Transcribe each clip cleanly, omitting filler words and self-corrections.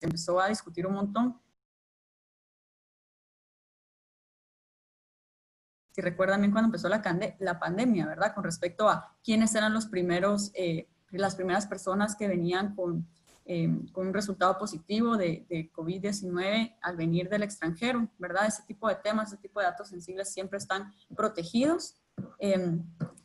empezó a discutir un montón. Si recuerdan bien cuando empezó la pandemia, ¿verdad? Con respecto a quiénes eran los primeros, las primeras personas que venían con un resultado positivo de COVID-19 al venir del extranjero, ¿verdad? Ese tipo de temas, ese tipo de datos sensibles siempre están protegidos.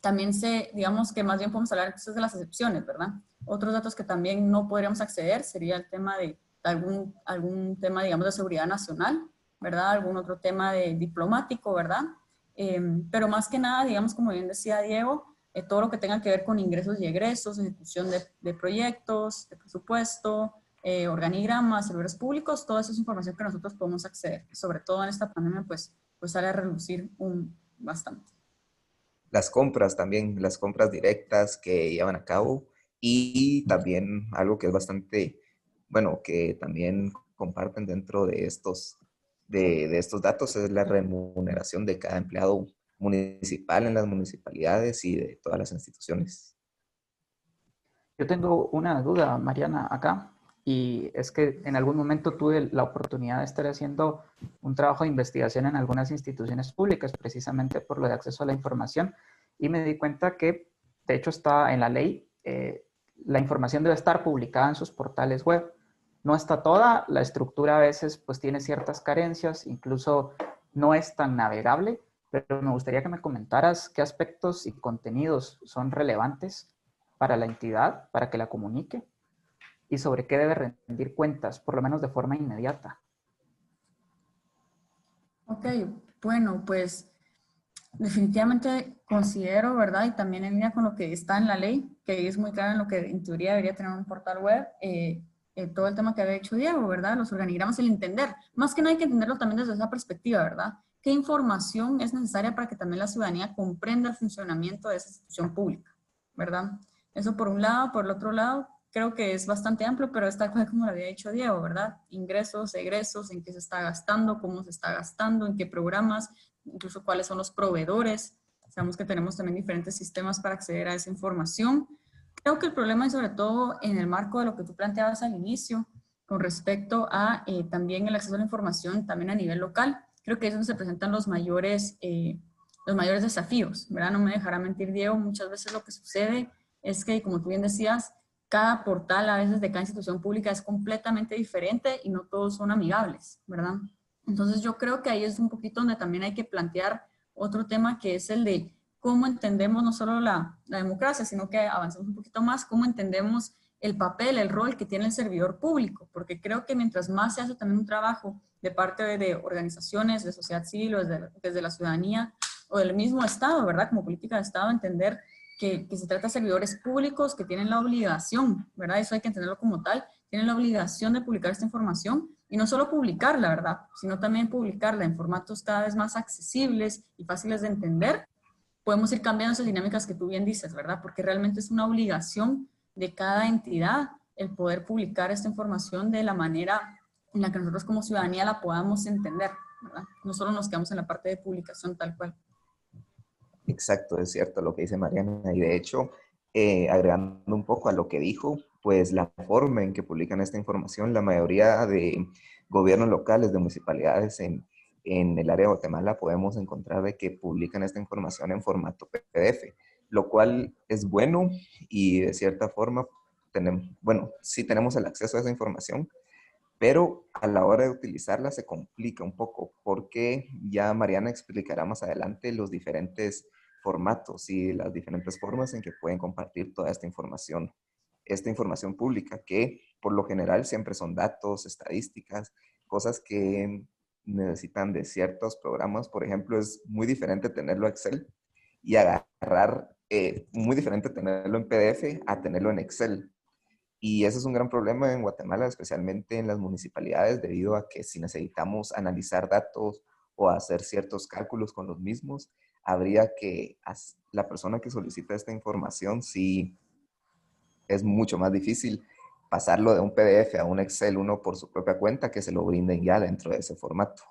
También digamos que más bien podemos hablar entonces de las excepciones, ¿verdad? Otros datos que también no podríamos acceder sería el tema de algún tema, digamos, de seguridad nacional, ¿verdad? Algún otro tema de diplomático, ¿verdad? Pero más que nada, digamos, como bien decía Diego, todo lo que tenga que ver con ingresos y egresos, ejecución de proyectos, de presupuesto, organigramas, servidores públicos, toda esa es información que nosotros podemos acceder. Sobre todo en esta pandemia, pues sale a relucir bastante. Las compras también, las compras directas que llevan a cabo y también algo que es bastante, bueno, que también comparten dentro de estos datos es la remuneración de cada empleado municipal en las municipalidades y de todas las instituciones. Yo tengo una duda, Mariana, acá, y es que en algún momento tuve la oportunidad de estar haciendo un trabajo de investigación en algunas instituciones públicas, precisamente por lo de acceso a la información, y me di cuenta que, de hecho, está en la ley, la información debe estar publicada en sus portales web. No está toda, la estructura a veces pues tiene ciertas carencias, incluso no es tan navegable, pero me gustaría que me comentaras qué aspectos y contenidos son relevantes para la entidad, para que la comunique, y sobre qué debe rendir cuentas, por lo menos de forma inmediata. Ok, bueno, pues definitivamente considero, ¿verdad? Y también en línea con lo que está en la ley, que es muy claro en lo que en teoría debería tener un portal web, todo el tema que había hecho Diego, ¿verdad? Los organigramas, el entender. Más que nada hay que entenderlo también desde esa perspectiva, ¿verdad? ¿Qué información es necesaria para que también la ciudadanía comprenda el funcionamiento de esa institución pública, ¿verdad? Eso por un lado. Por el otro lado, creo que es bastante amplio, pero está como lo había dicho Diego, ¿verdad? Ingresos, egresos, en qué se está gastando, cómo se está gastando, en qué programas, incluso cuáles son los proveedores. Sabemos que tenemos también diferentes sistemas para acceder a esa información. Creo que el problema es sobre todo en el marco de lo que tú planteabas al inicio, con respecto a también el acceso a la información también a nivel local. Creo que es donde se presentan los mayores desafíos, ¿verdad? No me dejará mentir Diego, muchas veces lo que sucede es que, como tú bien decías, cada portal a veces de cada institución pública es completamente diferente y no todos son amigables, ¿verdad? Entonces yo creo que ahí es un poquito donde también hay que plantear otro tema, que es el de cómo entendemos no solo la democracia, sino que avancemos un poquito más, cómo entendemos el papel, el rol que tiene el servidor público, porque creo que mientras más se hace también un trabajo de parte de organizaciones, de sociedad civil o desde la ciudadanía o del mismo Estado, ¿verdad? Como política de Estado, entender que se trata de servidores públicos que tienen la obligación, ¿verdad? Eso hay que entenderlo como tal, tienen la obligación de publicar esta información y no solo publicarla, ¿verdad? Sino también publicarla en formatos cada vez más accesibles y fáciles de entender. Podemos ir cambiando esas dinámicas que tú bien dices, ¿verdad? Porque realmente es una obligación de cada entidad el poder publicar esta información de la manera en la que nosotros como ciudadanía la podamos entender, ¿verdad? No solo nos quedamos en la parte de publicación tal cual. Exacto, es cierto lo que dice Mariana. Y de hecho, agregando un poco a lo que dijo, pues la forma en que publican esta información, la mayoría de gobiernos locales, de municipalidades en el área de Guatemala, podemos encontrar de que publican esta información en formato PDF, lo cual es bueno y de cierta forma, bueno, sí tenemos el acceso a esa información, pero a la hora de utilizarla se complica un poco porque ya Mariana explicará más adelante los diferentes formatos y las diferentes formas en que pueden compartir toda esta información pública, que por lo general siempre son datos, estadísticas, cosas que necesitan de ciertos programas. Por ejemplo, es muy diferente tenerlo en Excel y agarrar, muy diferente tenerlo en PDF a tenerlo en Excel. Y ese es un gran problema en Guatemala, especialmente en las municipalidades, debido a que si necesitamos analizar datos o hacer ciertos cálculos con los mismos, habría que la persona que solicita esta información, sí es mucho más difícil pasarlo de un PDF a un Excel uno por su propia cuenta, que se lo brinden ya dentro de ese formato.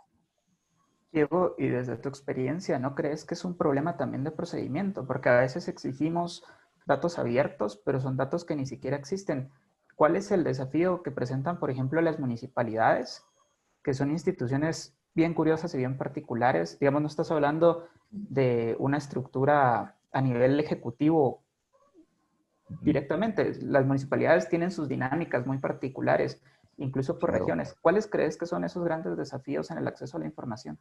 Diego, y desde tu experiencia, ¿no crees que es un problema también de procedimiento? Porque a veces exigimos datos abiertos, pero son datos que ni siquiera existen. ¿cuál es el desafío que presentan, por ejemplo, las municipalidades, que son instituciones bien curiosas y bien particulares? Digamos, no estás hablando de una estructura a nivel ejecutivo directamente. Las municipalidades tienen sus dinámicas muy particulares, incluso por Claro. regiones. ¿Cuáles crees que son esos grandes desafíos en el acceso a la información?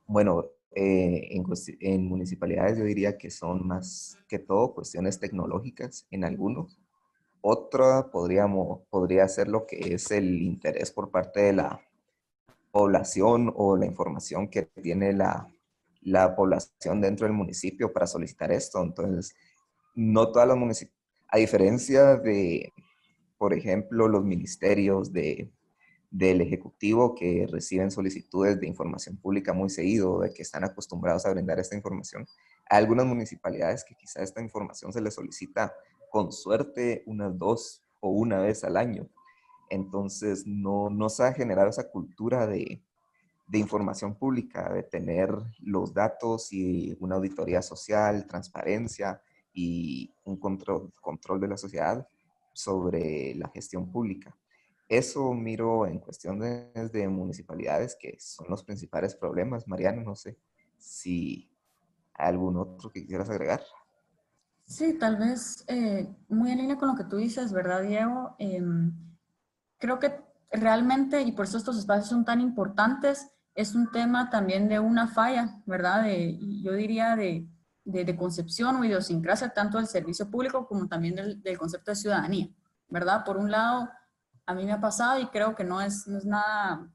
Bueno, en municipalidades yo diría que son más que todo cuestiones tecnológicas en algunos. Otra podría ser lo que es el interés por parte de la población o la información que tiene la población dentro del municipio para solicitar esto. Entonces, no todas las municipalidades, a diferencia de, por ejemplo, los ministerios del Ejecutivo que reciben solicitudes de información pública muy seguido, de que están acostumbrados a brindar esta información. Hay algunas municipalidades que quizá esta información se les solicita con suerte unas 2 o 1 vez al año. Entonces no se ha generado esa cultura de información pública, de tener los datos y una auditoría social, transparencia y un control de la sociedad sobre la gestión pública. Eso miro en cuestiones de municipalidades, que son los principales problemas. Mariano, no sé si hay algún otro que quisieras agregar. Sí, tal vez muy en línea con lo que tú dices, ¿verdad, Diego? Creo que realmente, y por eso estos espacios son tan importantes, es un tema también de una falla, ¿verdad? Yo diría de concepción o idiosincrasia tanto del servicio público como también del concepto de ciudadanía, ¿verdad? Por un lado, a mí me ha pasado y creo que no es nada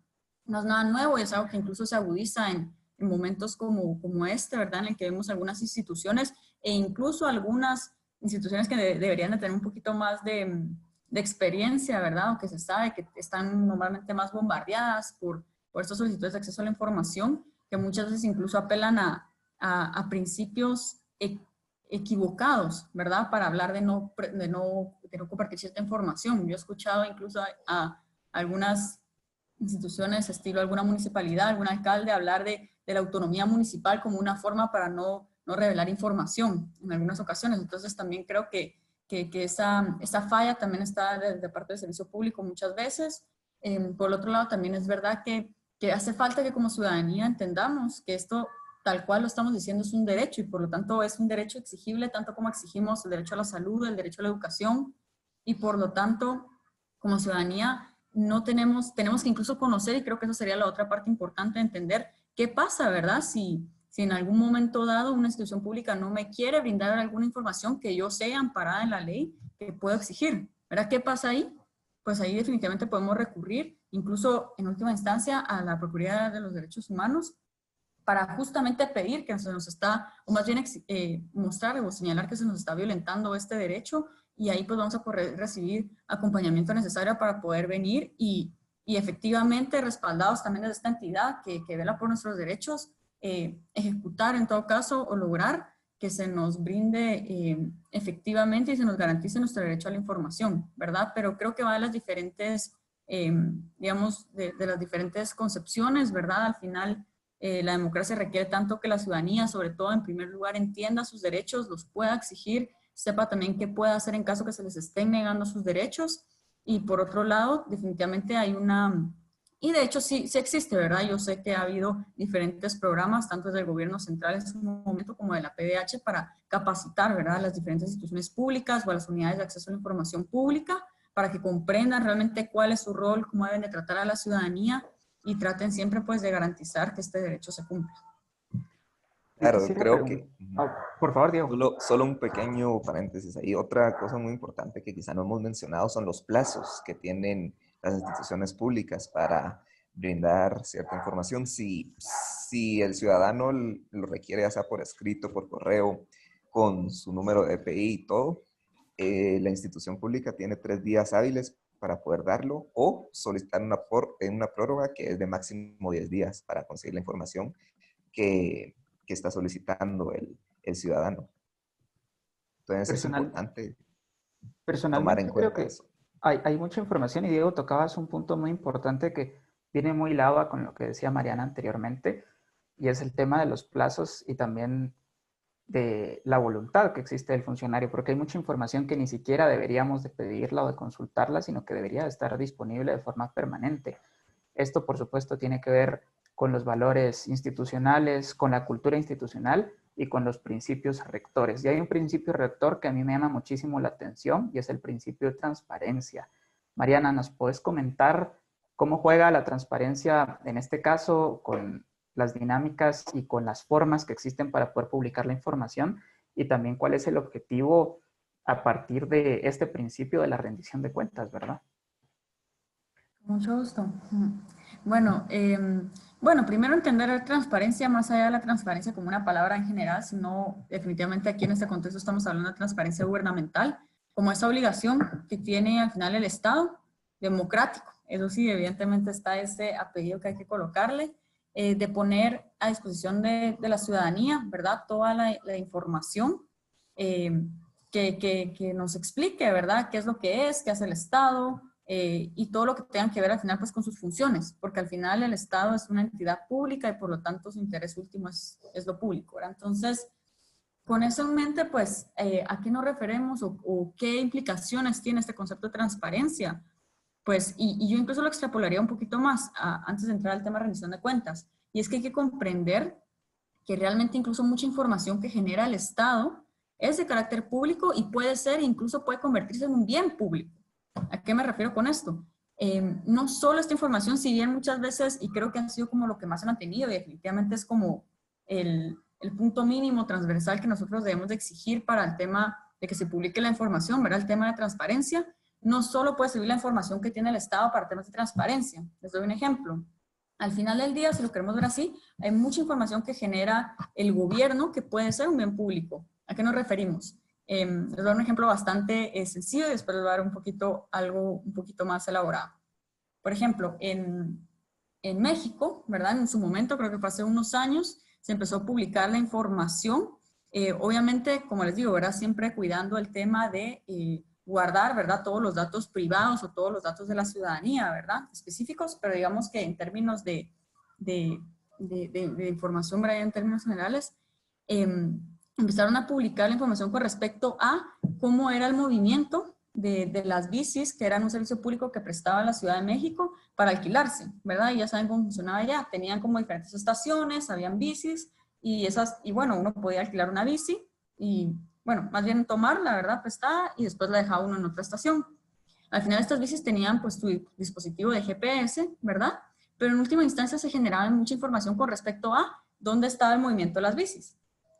nuevo y es algo que incluso se agudiza en momentos como este, ¿verdad? En el que vemos algunas instituciones e incluso algunas instituciones que deberían de tener un poquito más de experiencia, ¿verdad? Aunque se sabe que están normalmente más bombardeadas por estas solicitudes de acceso a la información, que muchas veces incluso apelan a principios equivocados, ¿verdad? Para hablar de no compartir cierta información. Yo he escuchado incluso a algunas instituciones, estilo alguna municipalidad, algún alcalde, hablar de la autonomía municipal como una forma para no revelar información en algunas ocasiones. Entonces también creo que esa falla también está de parte del servicio público muchas veces. Por el otro lado, también es verdad que hace falta que como ciudadanía entendamos que esto, tal cual lo estamos diciendo, es un derecho y por lo tanto es un derecho exigible, tanto como exigimos el derecho a la salud, el derecho a la educación y por lo tanto, como ciudadanía, no tenemos que incluso conocer, y creo que eso sería la otra parte importante, entender qué pasa, ¿verdad? Si en algún momento dado una institución pública no me quiere brindar alguna información que yo sea amparada en la ley, que puedo exigir, ¿verdad? ¿Qué pasa ahí? Pues ahí definitivamente podemos recurrir, incluso en última instancia, a la Procuraduría de los Derechos Humanos para justamente pedir que se nos está, o más bien mostrar o señalar que se nos está violentando este derecho y ahí pues vamos a poder recibir acompañamiento necesario para poder venir y efectivamente respaldados también de esta entidad que vela por nuestros derechos, ejecutar en todo caso o lograr que se nos brinde efectivamente y se nos garantice nuestro derecho a la información, ¿verdad? Pero creo que va de las diferentes, digamos, de las diferentes concepciones, ¿verdad? Al final, la democracia requiere tanto que la ciudadanía, sobre todo en primer lugar, entienda sus derechos, los pueda exigir, sepa también qué puede hacer en caso que se les estén negando sus derechos. Y por otro lado, definitivamente hay y de hecho sí existe, ¿verdad? Yo sé que ha habido diferentes programas, tanto desde el gobierno central en su momento como de la PDH, para capacitar, ¿verdad?, a las diferentes instituciones públicas o a las unidades de acceso a la información pública para que comprendan realmente cuál es su rol, cómo deben de tratar a la ciudadanía y traten siempre pues de garantizar que este derecho se cumpla. Yo Claro, quisiera creo preguntar, que por favor, Diego. solo un pequeño paréntesis ahí. Otra cosa muy importante que quizá no hemos mencionado son los plazos que tienen las instituciones públicas para brindar cierta información. Si el ciudadano lo requiere, ya sea por escrito, por correo, con su número de EPI y todo, la institución pública tiene 3 días hábiles para poder darlo o solicitar una prórroga que es de máximo 10 días para conseguir la información que está solicitando el ciudadano. Entonces es Personal, importante tomar en Personalmente creo cuenta que eso. hay mucha información y Diego tocabas un punto muy importante que viene muy ligado a con lo que decía Mariana anteriormente y es el tema de los plazos y también de la voluntad que existe del funcionario, porque hay mucha información que ni siquiera deberíamos de pedirla o de consultarla, sino que debería estar disponible de forma permanente. Esto, por supuesto, tiene que ver con los valores institucionales, con la cultura institucional y con los principios rectores. Y hay un principio rector que a mí me llama muchísimo la atención y es el principio de transparencia. Mariana, ¿nos puedes comentar cómo juega la transparencia en este caso con las dinámicas y con las formas que existen para poder publicar la información? Y también cuál es el objetivo a partir de este principio de la rendición de cuentas, ¿verdad? Mucho gusto. Bueno, primero entender transparencia más allá de la transparencia como una palabra en general, sino definitivamente aquí en este contexto estamos hablando de transparencia gubernamental, como esa obligación que tiene al final el Estado democrático. Eso sí, evidentemente está ese apellido que hay que colocarle, de poner a disposición de la ciudadanía, ¿verdad? Toda la información que nos explique, ¿verdad? ¿Qué es lo que es? ¿Qué hace el Estado? Y todo lo que tenga que ver al final pues con sus funciones, porque al final el Estado es una entidad pública y por lo tanto su interés último es lo público, ¿verdad? Entonces, con eso en mente, pues, ¿a qué nos referimos o qué implicaciones tiene este concepto de transparencia? Pues, y yo incluso lo extrapolaría un poquito más antes de entrar al tema de rendición de cuentas, y es que hay que comprender que realmente incluso mucha información que genera el Estado es de carácter público y puede ser, incluso puede convertirse en un bien público. ¿A qué me refiero con esto? No solo esta información, si bien muchas veces, y creo que ha sido como lo que más se ha mantenido, y definitivamente es como el punto mínimo transversal que nosotros debemos de exigir para el tema de que se publique la información, ¿verdad? El tema de transparencia, no solo puede servir la información que tiene el Estado para temas de transparencia. Les doy un ejemplo. Al final del día, si lo queremos ver así, hay mucha información que genera el gobierno que puede ser un bien público. ¿A qué nos referimos? Les voy a dar un ejemplo bastante sencillo y después les voy a dar algo un poquito más elaborado. Por ejemplo, en México, ¿verdad? En su momento, creo que fue hace unos años, se empezó a publicar la información. Obviamente, como les digo, ¿verdad? Siempre cuidando el tema de guardar, ¿verdad? Todos los datos privados o todos los datos de la ciudadanía, ¿verdad? Específicos, pero digamos que en términos de información, ¿verdad? En términos generales, empezaron a publicar la información con respecto a cómo era el movimiento de las bicis, que eran un servicio público que prestaba la Ciudad de México para alquilarse, ¿verdad? Y ya saben cómo funcionaba allá. Tenían como diferentes estaciones, habían bicis, y bueno, uno podía alquilar una bici y, bueno, más bien tomarla, ¿verdad? Prestada, y después la dejaba uno en otra estación. Al final estas bicis tenían pues tu dispositivo de GPS, ¿verdad? Pero en última instancia se generaba mucha información con respecto a dónde estaba el movimiento de las bicis.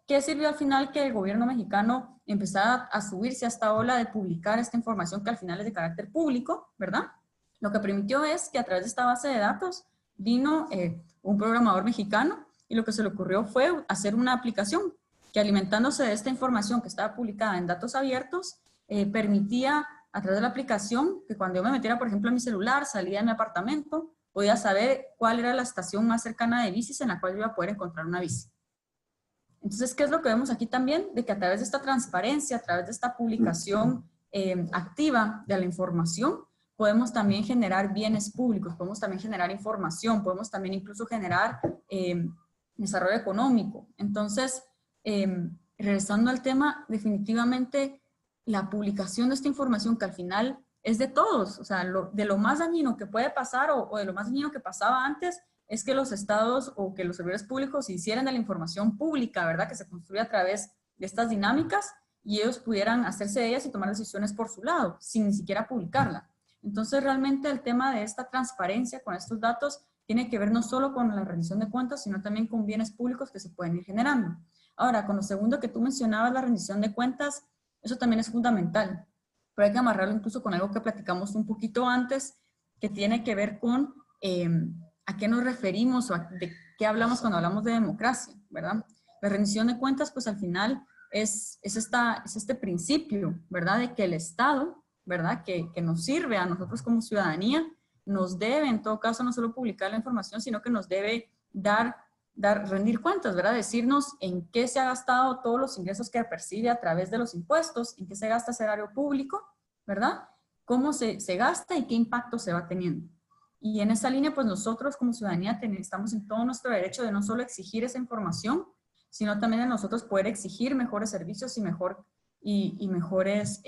¿Qué sirvió al final que el gobierno mexicano empezara a subirse a esta ola de publicar esta información que al final es de carácter público, ¿verdad? Lo que permitió es que a través de esta base de datos vino un programador mexicano y lo que se le ocurrió fue hacer una aplicación que, alimentándose de esta información que estaba publicada en datos abiertos, permitía a través de la aplicación que cuando yo me metiera, por ejemplo, en mi celular, salía de mi apartamento, podía saber cuál era la estación más cercana de bicis en la cual yo iba a poder encontrar una bici. Entonces, ¿qué es lo que vemos aquí también? De que a través de esta transparencia, a través de esta publicación activa de la información, podemos también generar bienes públicos, podemos también generar información, podemos también incluso generar desarrollo económico. Entonces, regresando al tema, definitivamente la publicación de esta información que al final es de todos, o sea, de lo más dañino que puede pasar o de lo más dañino que pasaba antes, es que los estados o que los servidores públicos se hicieran de la información pública, ¿verdad? Que se construye a través de estas dinámicas y ellos pudieran hacerse de ellas y tomar decisiones por su lado, sin ni siquiera publicarla. Entonces, realmente el tema de esta transparencia con estos datos tiene que ver no solo con la rendición de cuentas, sino también con bienes públicos que se pueden ir generando. Ahora, con lo segundo que tú mencionabas, la rendición de cuentas, eso también es fundamental, pero hay que amarrarlo incluso con algo que platicamos un poquito antes, que tiene que ver con a qué nos referimos o de qué hablamos cuando hablamos de democracia, ¿verdad? La rendición de cuentas, pues al final es este principio, ¿verdad? De que el Estado, ¿verdad? Que nos sirve a nosotros como ciudadanía, nos debe, en todo caso, no solo publicar la información, sino que nos debe rendir cuentas, ¿verdad? Decirnos en qué se ha gastado todos los ingresos que percibe a través de los impuestos, en qué se gasta ese erario público, ¿verdad? Cómo se gasta y qué impacto se va teniendo. Y en esa línea, pues nosotros como ciudadanía estamos en todo nuestro derecho de no solo exigir esa información, sino también en nosotros poder exigir mejores servicios y mejores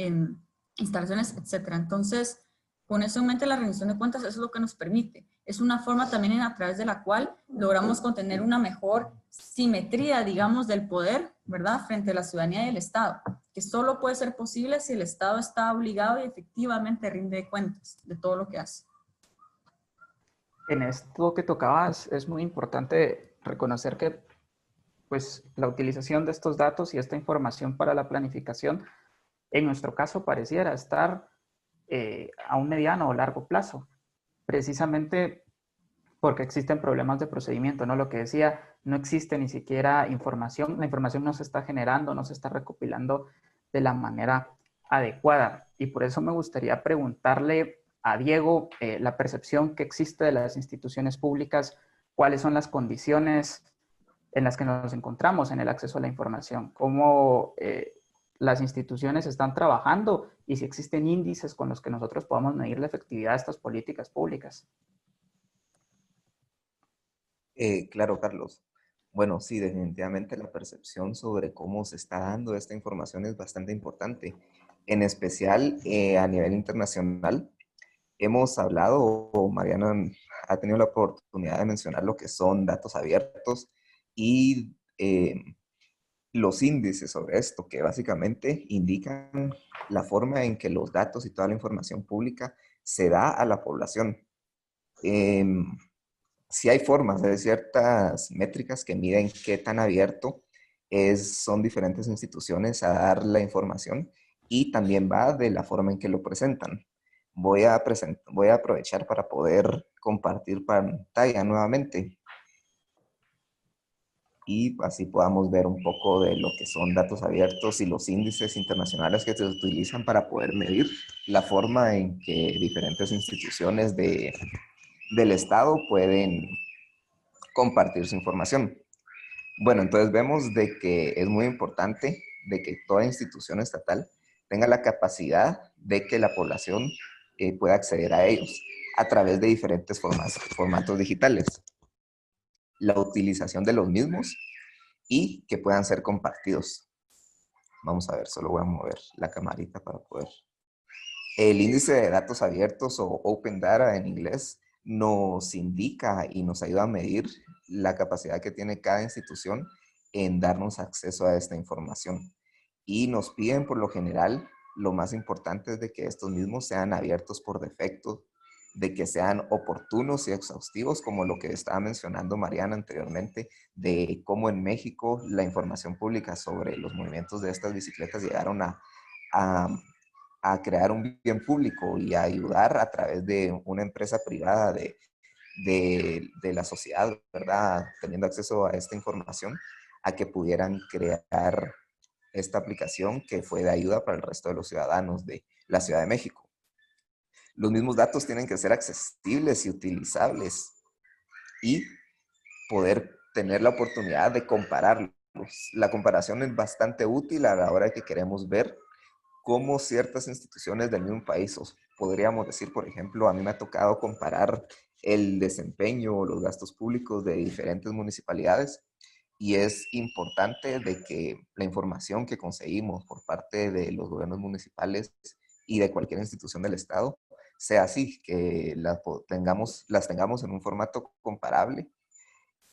instalaciones, etcétera. Entonces, con eso en mente, la rendición de cuentas es lo que nos permite. Es una forma también a través de la cual logramos contener una mejor simetría, digamos, del poder, ¿verdad?, frente a la ciudadanía y el Estado, que solo puede ser posible si el Estado está obligado y efectivamente rinde cuentas de todo lo que hace. En esto que tocabas, es muy importante reconocer que pues, la utilización de estos datos y esta información para la planificación, en nuestro caso, pareciera estar a un mediano o largo plazo, precisamente porque existen problemas de procedimiento, ¿no? Lo que decía, no existe ni siquiera información, la información no se está generando, no se está recopilando de la manera adecuada. Y por eso me gustaría preguntarle a Diego la percepción que existe de las instituciones públicas, cuáles son las condiciones en las que nos encontramos en el acceso a la información, cómo las instituciones están trabajando y si existen índices con los que nosotros podamos medir la efectividad de estas políticas públicas. Claro, Carlos. Bueno, sí, definitivamente la percepción sobre cómo se está dando esta información es bastante importante, en especial a nivel internacional. Hemos hablado, o Mariana ha tenido la oportunidad de mencionar lo que son datos abiertos y los índices sobre esto, que básicamente indican la forma en que los datos y toda la información pública se da a la población. Sí hay formas, hay ciertas métricas que miden qué tan abierto son diferentes instituciones a dar la información y también va de la forma en que lo presentan. Voy a aprovechar para poder compartir pantalla nuevamente y así podamos ver un poco de lo que son datos abiertos y los índices internacionales que se utilizan para poder medir la forma en que diferentes instituciones del Estado pueden compartir su información. Bueno, entonces vemos de que es muy importante de que toda institución estatal tenga la capacidad de que la población pueda acceder a ellos a través de diferentes formatos digitales. La utilización de los mismos y que puedan ser compartidos. Vamos a ver, solo voy a mover la camarita para poder. El índice de datos abiertos o Open Data en inglés nos indica y nos ayuda a medir la capacidad que tiene cada institución en darnos acceso a esta información. Y nos piden por lo general, lo más importante es de que estos mismos sean abiertos por defecto, de que sean oportunos y exhaustivos, como lo que estaba mencionando Mariana anteriormente, de cómo en México la información pública sobre los movimientos de estas bicicletas llegaron a crear un bien público y a ayudar a través de una empresa privada de la sociedad, ¿verdad? Teniendo acceso a esta información, a que pudieran crear esta aplicación que fue de ayuda para el resto de los ciudadanos de la Ciudad de México. Los mismos datos tienen que ser accesibles y utilizables y poder tener la oportunidad de compararlos. La comparación es bastante útil a la hora que queremos ver cómo ciertas instituciones del mismo país, o podríamos decir, por ejemplo, a mí me ha tocado comparar el desempeño o los gastos públicos de diferentes municipalidades y es importante de que la información que conseguimos por parte de los gobiernos municipales y de cualquier institución del Estado sea así, que las tengamos en un formato comparable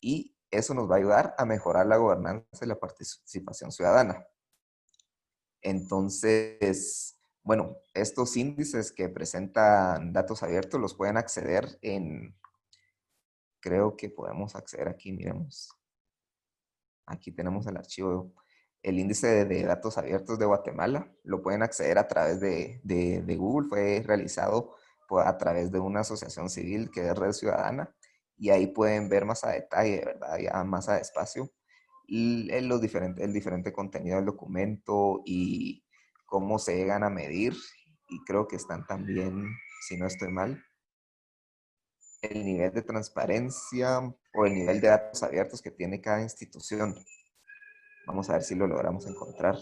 y eso nos va a ayudar a mejorar la gobernanza y la participación ciudadana. Entonces, bueno, estos índices que presentan datos abiertos los pueden acceder creo que podemos acceder aquí, miremos. Aquí tenemos el archivo, el índice de datos abiertos de Guatemala, lo pueden acceder a través de Google, fue realizado a través de una asociación civil que es Red Ciudadana, y ahí pueden ver más a detalle, ¿verdad? Ya más a despacio, el diferente contenido del documento y cómo se llegan a medir, y creo que están también, si no estoy mal, el nivel de transparencia o el nivel de datos abiertos que tiene cada institución. Vamos a ver si lo logramos encontrar.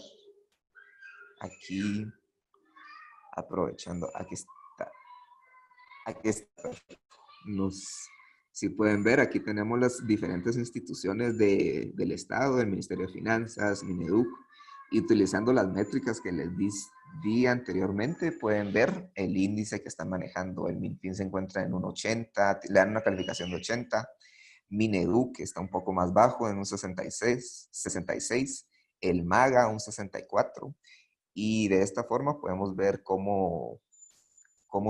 Aquí, aprovechando, aquí está. Aquí está. Si pueden ver, aquí tenemos las diferentes instituciones del Estado, el Ministerio de Finanzas, Mineduc, y utilizando las métricas que les di anteriormente, pueden ver el índice que están manejando. El MinFin se encuentra en un 80, le dan una calificación de 80. Mineduc está un poco más bajo, en un 66. El MAGA, un 64. Y de esta forma podemos ver cómo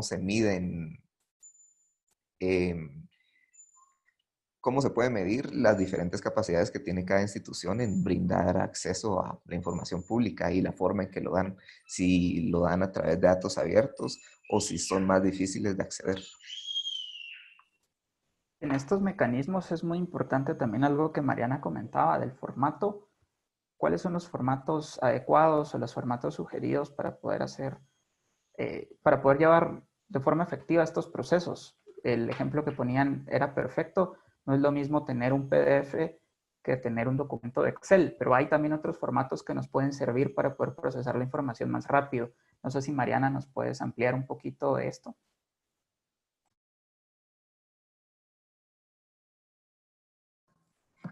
se miden, cómo se puede medir las diferentes capacidades que tiene cada institución en brindar acceso a la información pública y la forma en que lo dan, si lo dan a través de datos abiertos o si son más difíciles de acceder. En estos mecanismos es muy importante también algo que Mariana comentaba del formato. ¿Cuáles son los formatos adecuados o los formatos sugeridos para poder para poder llevar de forma efectiva estos procesos? El ejemplo que ponían era perfecto. No es lo mismo tener un PDF que tener un documento de Excel, pero hay también otros formatos que nos pueden servir para poder procesar la información más rápido. No sé si Mariana nos puedes ampliar un poquito de esto.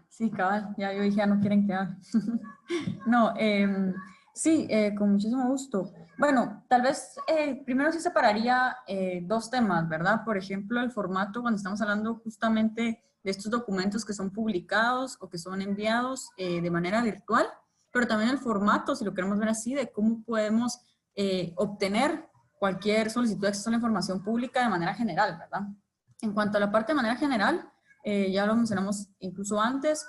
Sí, cabal, ya yo dije, ya no quieren que hable. No, sí, con muchísimo gusto. Bueno, tal vez primero sí separaría dos temas, ¿verdad? Por ejemplo, el formato, cuando estamos hablando justamente de estos documentos que son publicados o que son enviados de manera virtual, pero también el formato, si lo queremos ver así, de cómo podemos obtener cualquier solicitud de acceso a la información pública de manera general, ¿verdad? En cuanto a la parte de manera general, ya lo mencionamos incluso antes,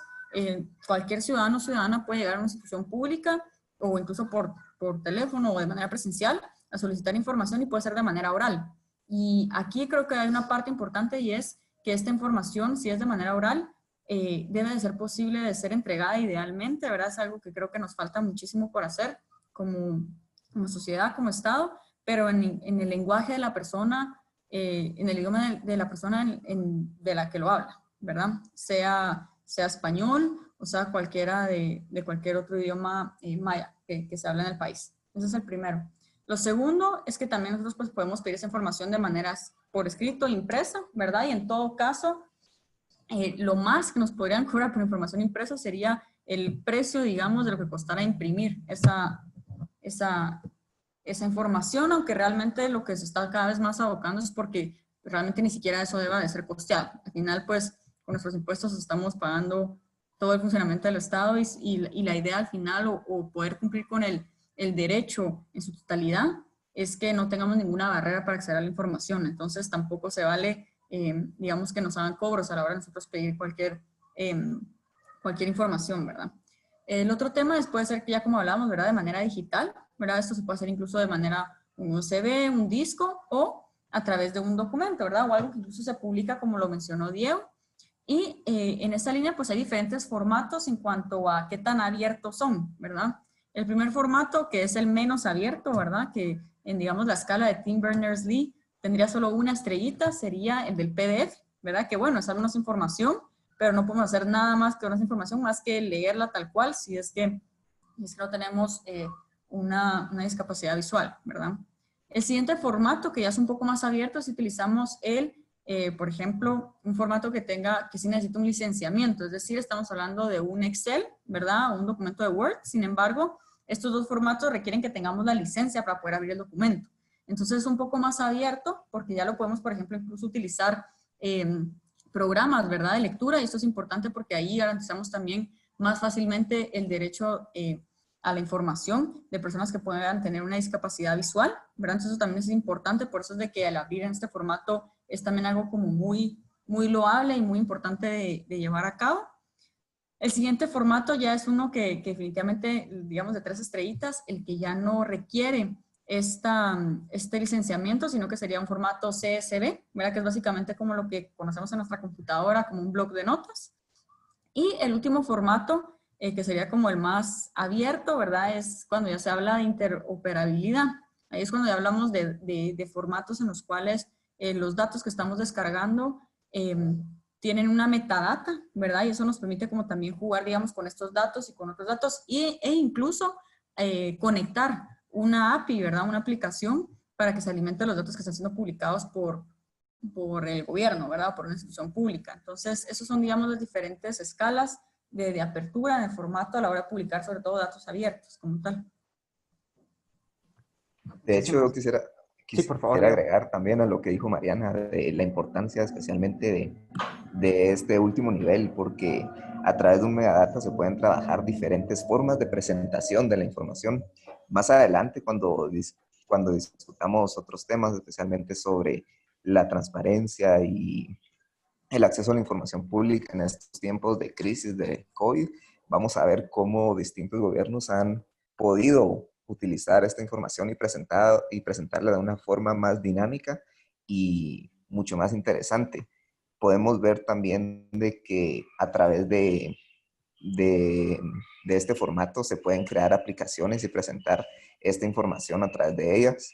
cualquier ciudadano o ciudadana puede llegar a una institución pública o incluso por teléfono o de manera presencial a solicitar información y puede ser de manera oral. Y aquí creo que hay una parte importante y es que esta información, si es de manera oral, debe de ser posible de ser entregada idealmente, ¿verdad? Es algo que creo que nos falta muchísimo por hacer como sociedad, como Estado, pero en el lenguaje de la persona, en el idioma de la persona de la que lo habla, ¿verdad? Sea español o sea cualquiera de cualquier otro idioma maya que se habla en el país. Ese es el primero. Lo segundo es que también nosotros pues, podemos pedir esa información de maneras por escrito, impresa, ¿verdad? Y en todo caso, lo más que nos podrían cobrar por información impresa sería el precio, digamos, de lo que costara imprimir esa información, aunque realmente lo que se está cada vez más abocando es porque realmente ni siquiera eso deba de ser costeado. Al final, pues, con nuestros impuestos estamos pagando todo el funcionamiento del Estado y la idea al final o poder cumplir con el derecho en su totalidad es que no tengamos ninguna barrera para acceder a la información. Entonces, tampoco se vale, digamos, que nos hagan cobros a la hora de nosotros pedir cualquier información, ¿verdad? El otro tema puede ser que ya como hablamos, ¿verdad? De manera digital, ¿verdad? Esto se puede hacer incluso de manera un USB, un disco o a través de un documento, ¿verdad? O algo que incluso se publica como lo mencionó Diego. Y en esta línea pues hay diferentes formatos en cuanto a qué tan abiertos son, ¿verdad? El primer formato, que es el menos abierto, ¿verdad? Que en, digamos, la escala de Tim Berners-Lee tendría solo una estrellita, sería el del PDF, ¿verdad? Que bueno, es alguna información, pero no podemos hacer nada más que una información, más que leerla tal cual, si es que no tenemos una discapacidad visual, ¿verdad? El siguiente formato, que ya es un poco más abierto, si utilizamos por ejemplo, un formato que sí necesita un licenciamiento, es decir, estamos hablando de un Excel, ¿verdad? O un documento de Word. Sin embargo, estos dos formatos requieren que tengamos la licencia para poder abrir el documento. Entonces es un poco más abierto porque ya lo podemos, por ejemplo, incluso utilizar programas, ¿verdad? De lectura, y esto es importante porque ahí garantizamos también más fácilmente el derecho a la información de personas que puedan tener una discapacidad visual, ¿verdad? Entonces eso también es importante, por eso es de que al abrir en este formato es también algo como muy loable y muy importante de llevar a cabo. El siguiente formato ya es uno que definitivamente, digamos, de 3 estrellitas, el que ya no requiere este licenciamiento, sino que sería un formato CSV, ¿verdad? Que es básicamente como lo que conocemos en nuestra computadora, como un bloc de notas. Y el último formato, que sería como el más abierto, ¿verdad? Es cuando ya se habla de interoperabilidad. Ahí es cuando ya hablamos de formatos en los cuales los datos que estamos descargando tienen una metadata, ¿verdad? Y eso nos permite como también jugar, digamos, con estos datos y con otros datos e incluso conectar una API, ¿verdad? Una aplicación para que se alimente los datos que están siendo publicados por por el gobierno, ¿verdad? Por una institución pública. Entonces, esos son, digamos, las diferentes escalas de apertura en el formato a la hora de publicar, sobre todo datos abiertos, como tal. De hecho, yo Muchísimas. Sí, por favor, quisiera Leo. agregar también a lo que dijo Mariana de la importancia especialmente de este último nivel, porque a través de un metadata se pueden trabajar diferentes formas de presentación de la información. Más adelante, cuando discutamos otros temas, especialmente sobre la transparencia y el acceso a la información pública en estos tiempos de crisis de COVID, vamos a ver cómo distintos gobiernos han podido utilizar esta información y presentarla de una forma más dinámica y mucho más interesante. Podemos ver también de que a través de, de este formato se pueden crear aplicaciones y presentar esta información a través de ellas,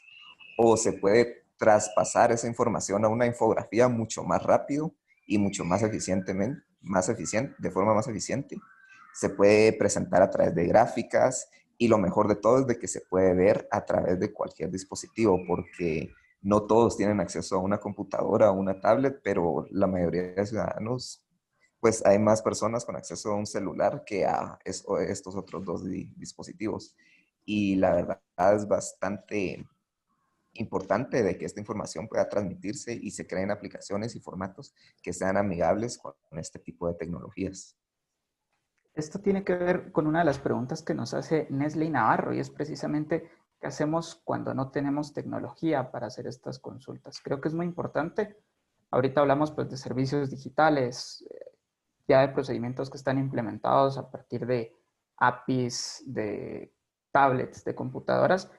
o se puede traspasar esa información a una infografía mucho más rápido y mucho más eficientemente, de forma más eficiente. Se puede presentar a través de gráficas y lo mejor de todo es de que se puede ver a través de cualquier dispositivo, porque no todos tienen acceso a una computadora o una tablet, pero la mayoría de ciudadanos, pues hay más personas con acceso a un celular que a estos otros dos dispositivos. Y la verdad es bastante importante de que esta información pueda transmitirse y se creen aplicaciones y formatos que sean amigables con este tipo de tecnologías. Esto tiene que ver con una de las preguntas que nos hace Nestlé Navarro y es precisamente qué hacemos cuando no tenemos tecnología para hacer estas consultas. Creo que es muy importante. Ahorita hablamos pues de servicios digitales, ya de procedimientos que están implementados a partir de APIs, de tablets, de computadoras,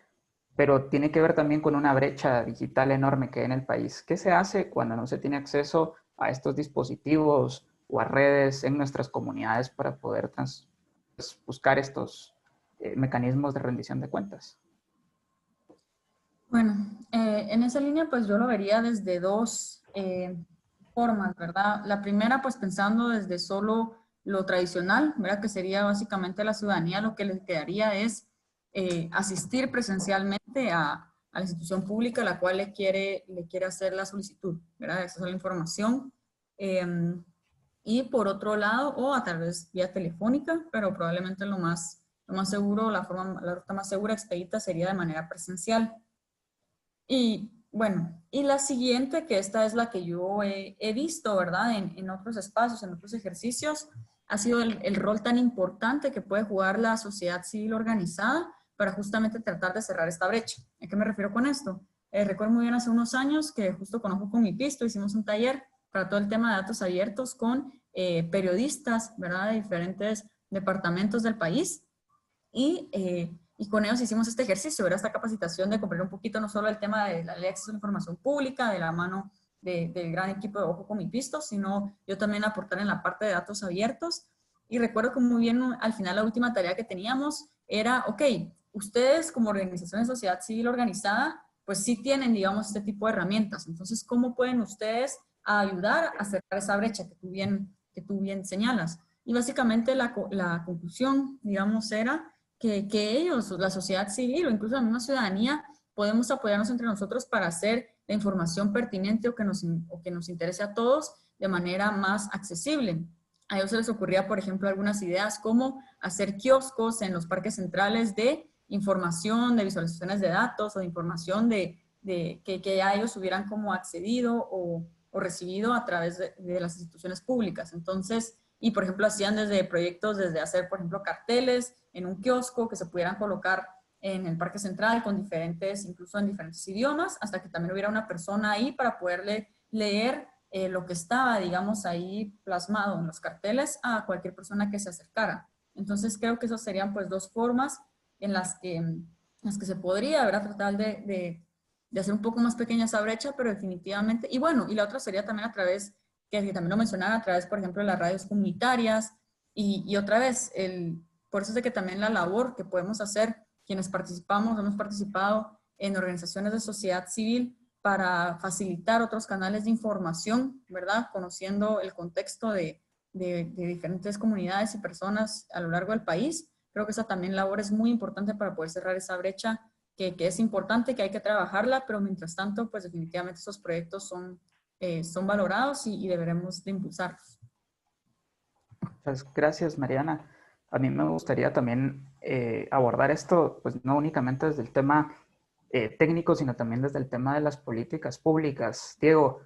pero tiene que ver también con una brecha digital enorme que hay en el país. ¿Qué se hace cuando no se tiene acceso a estos dispositivos o a redes en nuestras comunidades para poder buscar estos mecanismos de rendición de cuentas? Bueno, en esa línea pues yo lo vería desde dos formas, ¿verdad? La primera pues pensando desde solo lo tradicional, ¿verdad? Que sería básicamente la ciudadanía, lo que les quedaría es asistir presencialmente a la institución pública a la cual le quiere hacer la solicitud, ¿verdad? De acceso a la información. Y por otro lado, o a través vía telefónica, pero probablemente lo más seguro, la ruta más segura, expedita, sería de manera presencial. Y bueno, y la siguiente, que esta es la que yo he visto, ¿verdad? En otros espacios, en otros ejercicios, ha sido el rol tan importante que puede jugar la sociedad civil organizada para justamente tratar de cerrar esta brecha. ¿A qué me refiero con esto? Recuerdo muy bien hace unos años que justo con Ojo con mi Pisto hicimos un taller para todo el tema de datos abiertos con periodistas, ¿verdad? De diferentes departamentos del país. Y con ellos hicimos este ejercicio, ¿verdad? Esta capacitación de comprender un poquito no solo el tema de la ley de acceso a la información pública, de la mano del gran equipo de Ojo con mi Pisto, sino yo también aportar en la parte de datos abiertos. Y recuerdo que muy bien al final la última tarea que teníamos era, ok, ustedes como organización de sociedad civil organizada, pues sí tienen, digamos, este tipo de herramientas. Entonces, ¿cómo pueden ustedes ayudar a cerrar esa brecha que tú bien señalas? Y básicamente la conclusión, digamos, era que ellos, la sociedad civil o incluso la misma ciudadanía, podemos apoyarnos entre nosotros para hacer la información pertinente o que nos interese a todos de manera más accesible. A ellos se les ocurría, por ejemplo, algunas ideas como hacer kioscos en los parques centrales de información, de visualizaciones de datos o de información que ya ellos hubieran como accedido o recibido a través de las instituciones públicas. Entonces, y por ejemplo hacían desde proyectos, desde hacer por ejemplo carteles en un kiosco que se pudieran colocar en el Parque Central con diferentes, incluso en diferentes idiomas, hasta que también hubiera una persona ahí para poderle leer lo que estaba, digamos, ahí plasmado en los carteles a cualquier persona que se acercara. Entonces creo que esas serían pues dos formas en las que se podría, ¿verdad? Tratar de hacer un poco más pequeña esa brecha, pero definitivamente, y bueno, y la otra sería también a través que también lo mencionaba, a través, por ejemplo, de las radios comunitarias, y otra vez, por eso es de que también la labor que podemos hacer, quienes participamos, hemos participado en organizaciones de sociedad civil para facilitar otros canales de información, ¿verdad? Conociendo el contexto de diferentes comunidades y personas a lo largo del país. Creo que esa también labor es muy importante para poder cerrar esa brecha que es importante, que hay que trabajarla, pero mientras tanto, pues definitivamente esos proyectos son valorados y deberemos de impulsarlos. Pues gracias, Mariana. A mí me gustaría también abordar esto, pues no únicamente desde el tema técnico, sino también desde el tema de las políticas públicas. Diego,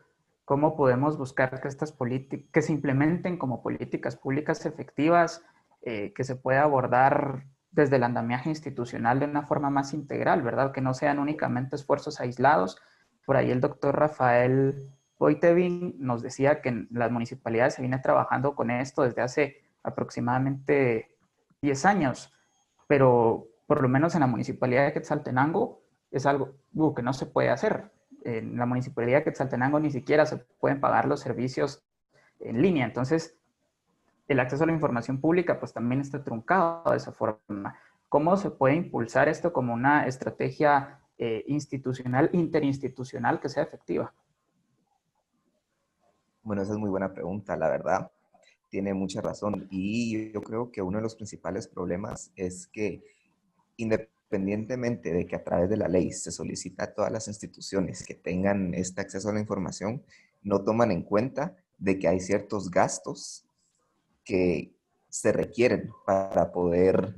¿cómo podemos buscar que estas políticas, que se implementen como políticas públicas efectivas, que se pueda abordar desde el andamiaje institucional de una forma más integral, ¿verdad? Que no sean únicamente esfuerzos aislados. Por ahí el doctor Rafael Boitevin nos decía que en las municipalidades se viene trabajando con esto desde hace aproximadamente 10 años, pero por lo menos en la municipalidad de Quetzaltenango es algo que no se puede hacer. En la municipalidad de Quetzaltenango ni siquiera se pueden pagar los servicios en línea, entonces el acceso a la información pública pues también está truncado de esa forma. ¿Cómo se puede impulsar esto como una estrategia institucional, interinstitucional que sea efectiva? Bueno, esa es muy buena pregunta, la verdad. Tiene mucha razón. Y yo creo que uno de los principales problemas es que independientemente de que a través de la ley se solicita a todas las instituciones que tengan este acceso a la información, no toman en cuenta de que hay ciertos gastos que se requieren para poder,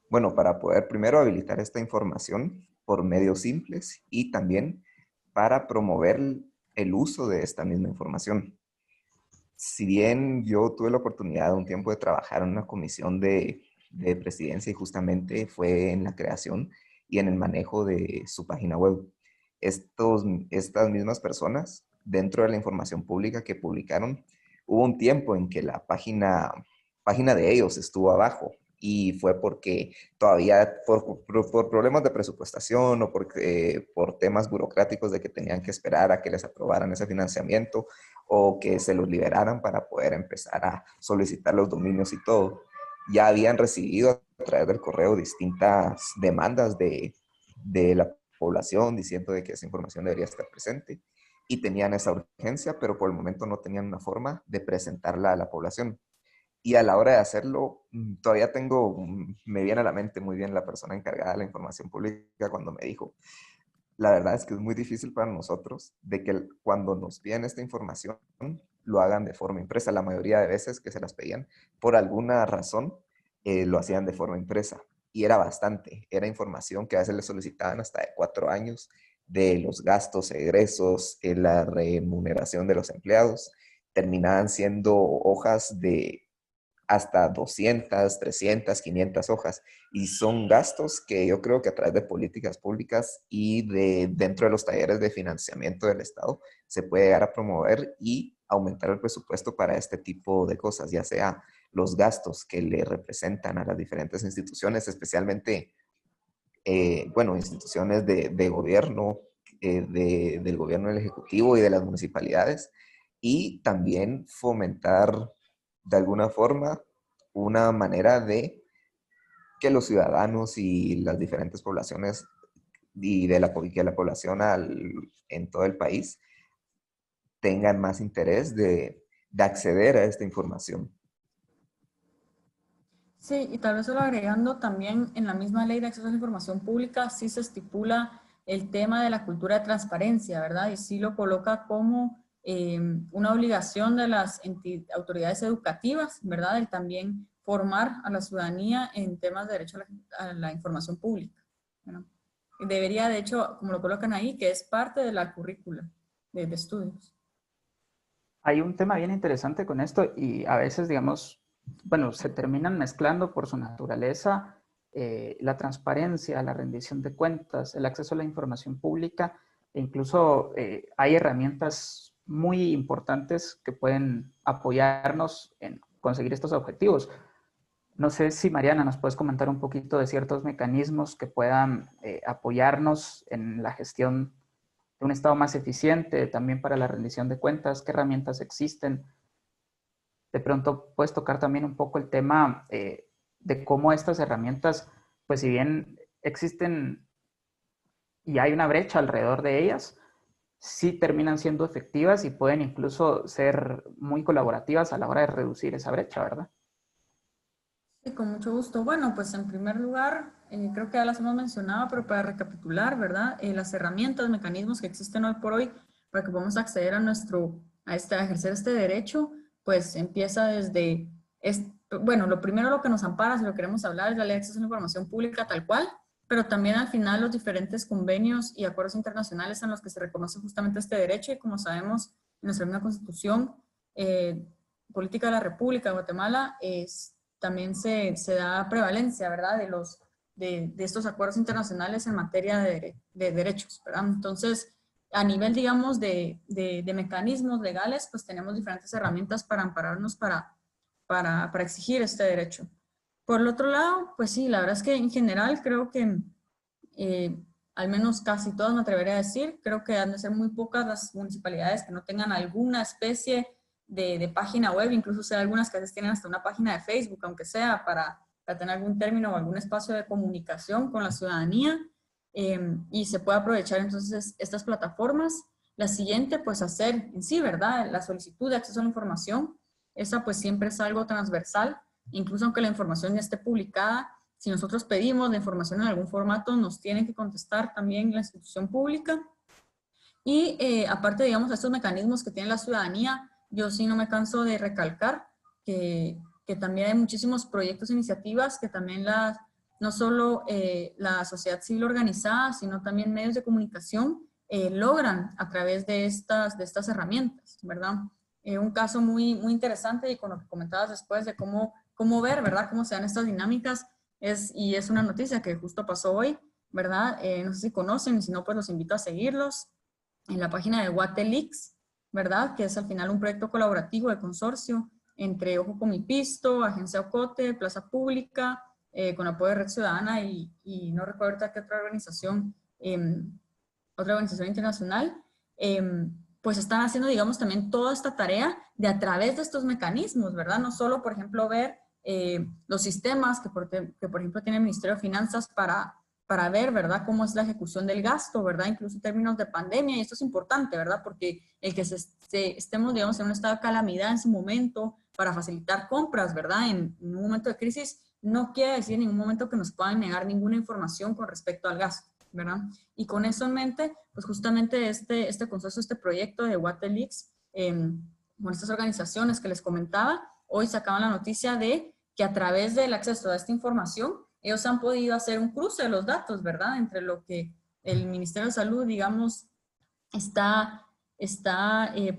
bueno, para poder primero habilitar esta información por medios simples y también para promover el uso de esta misma información. Si bien yo tuve la oportunidad de un tiempo de trabajar en una comisión de presidencia y justamente fue en la creación y en el manejo de su página web. Estas mismas personas, dentro de la información pública que publicaron, hubo un tiempo en que la página de ellos estuvo abajo y fue porque todavía por problemas de presupuestación o por temas burocráticos de que tenían que esperar a que les aprobaran ese financiamiento o que se los liberaran para poder empezar a solicitar los dominios y todo. Ya habían recibido a través del correo distintas demandas de la población diciendo de que esa información debería estar presente y tenían esa urgencia, pero por el momento no tenían una forma de presentarla a la población. Y a la hora de hacerlo, todavía me viene a la mente muy bien la persona encargada de la información pública cuando me dijo, la verdad es que es muy difícil para nosotros de que cuando nos piden esta información lo hagan de forma impresa. La mayoría de veces que se las pedían, por alguna razón, lo hacían de forma impresa. Y era bastante. Era información que a veces le solicitaban hasta de 4 años de los gastos, egresos, la remuneración de los empleados. Terminaban siendo hojas de hasta 200, 300, 500 hojas. Y son gastos que yo creo que a través de políticas públicas y dentro de los talleres de financiamiento del Estado se puede llegar a promover y aumentar el presupuesto para este tipo de cosas, ya sea los gastos que le representan a las diferentes instituciones, especialmente, bueno, instituciones de gobierno, del gobierno del Ejecutivo y de las municipalidades, y también fomentar de alguna forma una manera de que los ciudadanos y las diferentes poblaciones y que la población en todo el país tengan más interés de acceder a esta información. Sí, y tal vez solo agregando también en la misma ley de acceso a la información pública, sí se estipula el tema de la cultura de transparencia, ¿verdad? Y sí lo coloca como una obligación de las autoridades educativas, ¿verdad? El también formar a la ciudadanía en temas de derecho a la información pública, ¿verdad? Y debería, de hecho, como lo colocan ahí, que es parte de la currícula de estudios. Hay un tema bien interesante con esto y a veces, digamos, bueno, se terminan mezclando por su naturaleza la transparencia, la rendición de cuentas, el acceso a la información pública e incluso hay herramientas muy importantes que pueden apoyarnos en conseguir estos objetivos. No sé si Mariana nos puedes comentar un poquito de ciertos mecanismos que puedan apoyarnos en la gestión de un Estado más eficiente, también para la rendición de cuentas, qué herramientas existen. De pronto puedes tocar también un poco el tema de cómo estas herramientas, pues si bien existen y hay una brecha alrededor de ellas, sí terminan siendo efectivas y pueden incluso ser muy colaborativas a la hora de reducir esa brecha, ¿verdad? Sí, con mucho gusto. Bueno, pues en primer lugar, creo que ya las hemos mencionado, pero para recapitular, ¿verdad? Las herramientas, mecanismos que existen hoy por hoy para que podamos acceder a ejercer este derecho, pues empieza desde, bueno, lo primero lo que nos ampara, si lo queremos hablar, es la Ley de Acceso a la Información Pública tal cual, pero también al final los diferentes convenios y acuerdos internacionales en los que se reconoce justamente este derecho, y como sabemos, en nuestra misma Constitución Política de la República de Guatemala, también se da prevalencia, ¿verdad?, de estos acuerdos internacionales en materia de derechos, ¿verdad? Entonces, a nivel, digamos, de mecanismos legales, pues tenemos diferentes herramientas para ampararnos para exigir este derecho. Por el otro lado, pues sí, la verdad es que en general creo que al menos casi todas, me atrevería a decir, creo que han de ser muy pocas las municipalidades que no tengan alguna especie de página web, incluso sea algunas que a veces tienen hasta una página de Facebook, aunque sea para tener algún término o algún espacio de comunicación con la ciudadanía, y se puede aprovechar entonces estas plataformas. La siguiente, pues hacer en sí, ¿verdad?, la solicitud de acceso a la información. Esa pues siempre es algo transversal, incluso aunque la información ya esté publicada. Si nosotros pedimos la información en algún formato, nos tienen que contestar también la institución pública. Y aparte, digamos, de estos mecanismos que tiene la ciudadanía, yo sí no me canso de recalcar que también hay muchísimos proyectos e iniciativas que también no solo la sociedad civil organizada, sino también medios de comunicación logran a través de estas herramientas, ¿verdad? Un caso muy, muy interesante, y con lo que comentabas después de cómo ver, ¿verdad?, cómo se dan estas dinámicas, y es una noticia que justo pasó hoy, ¿verdad? No sé si conocen, y si no, pues los invito a seguirlos en la página de Guatelix, ¿verdad?, que es al final un proyecto colaborativo de consorcio entre Ojo con mi Pisto, Agencia Ocote, Plaza Pública, con apoyo de Red Ciudadana y no recuerdo ahorita qué otra organización internacional, pues están haciendo, digamos, también toda esta tarea de a través de estos mecanismos, ¿verdad? No solo, por ejemplo, ver los sistemas que por ejemplo, tiene el Ministerio de Finanzas para ver, ¿verdad?, cómo es la ejecución del gasto, ¿verdad?, incluso en términos de pandemia, y esto es importante, ¿verdad?, porque el que estemos, digamos, en un estado de calamidad en su momento para facilitar compras, ¿verdad?, en un momento de crisis, no quiere decir en ningún momento que nos puedan negar ninguna información con respecto al gasto, ¿verdad? Y con eso en mente, pues justamente este consorcio, este proyecto de Guatelix, con estas organizaciones que les comentaba, hoy sacaban la noticia de que a través del acceso a esta información, ellos han podido hacer un cruce de los datos, ¿verdad?, entre lo que el Ministerio de Salud, digamos, está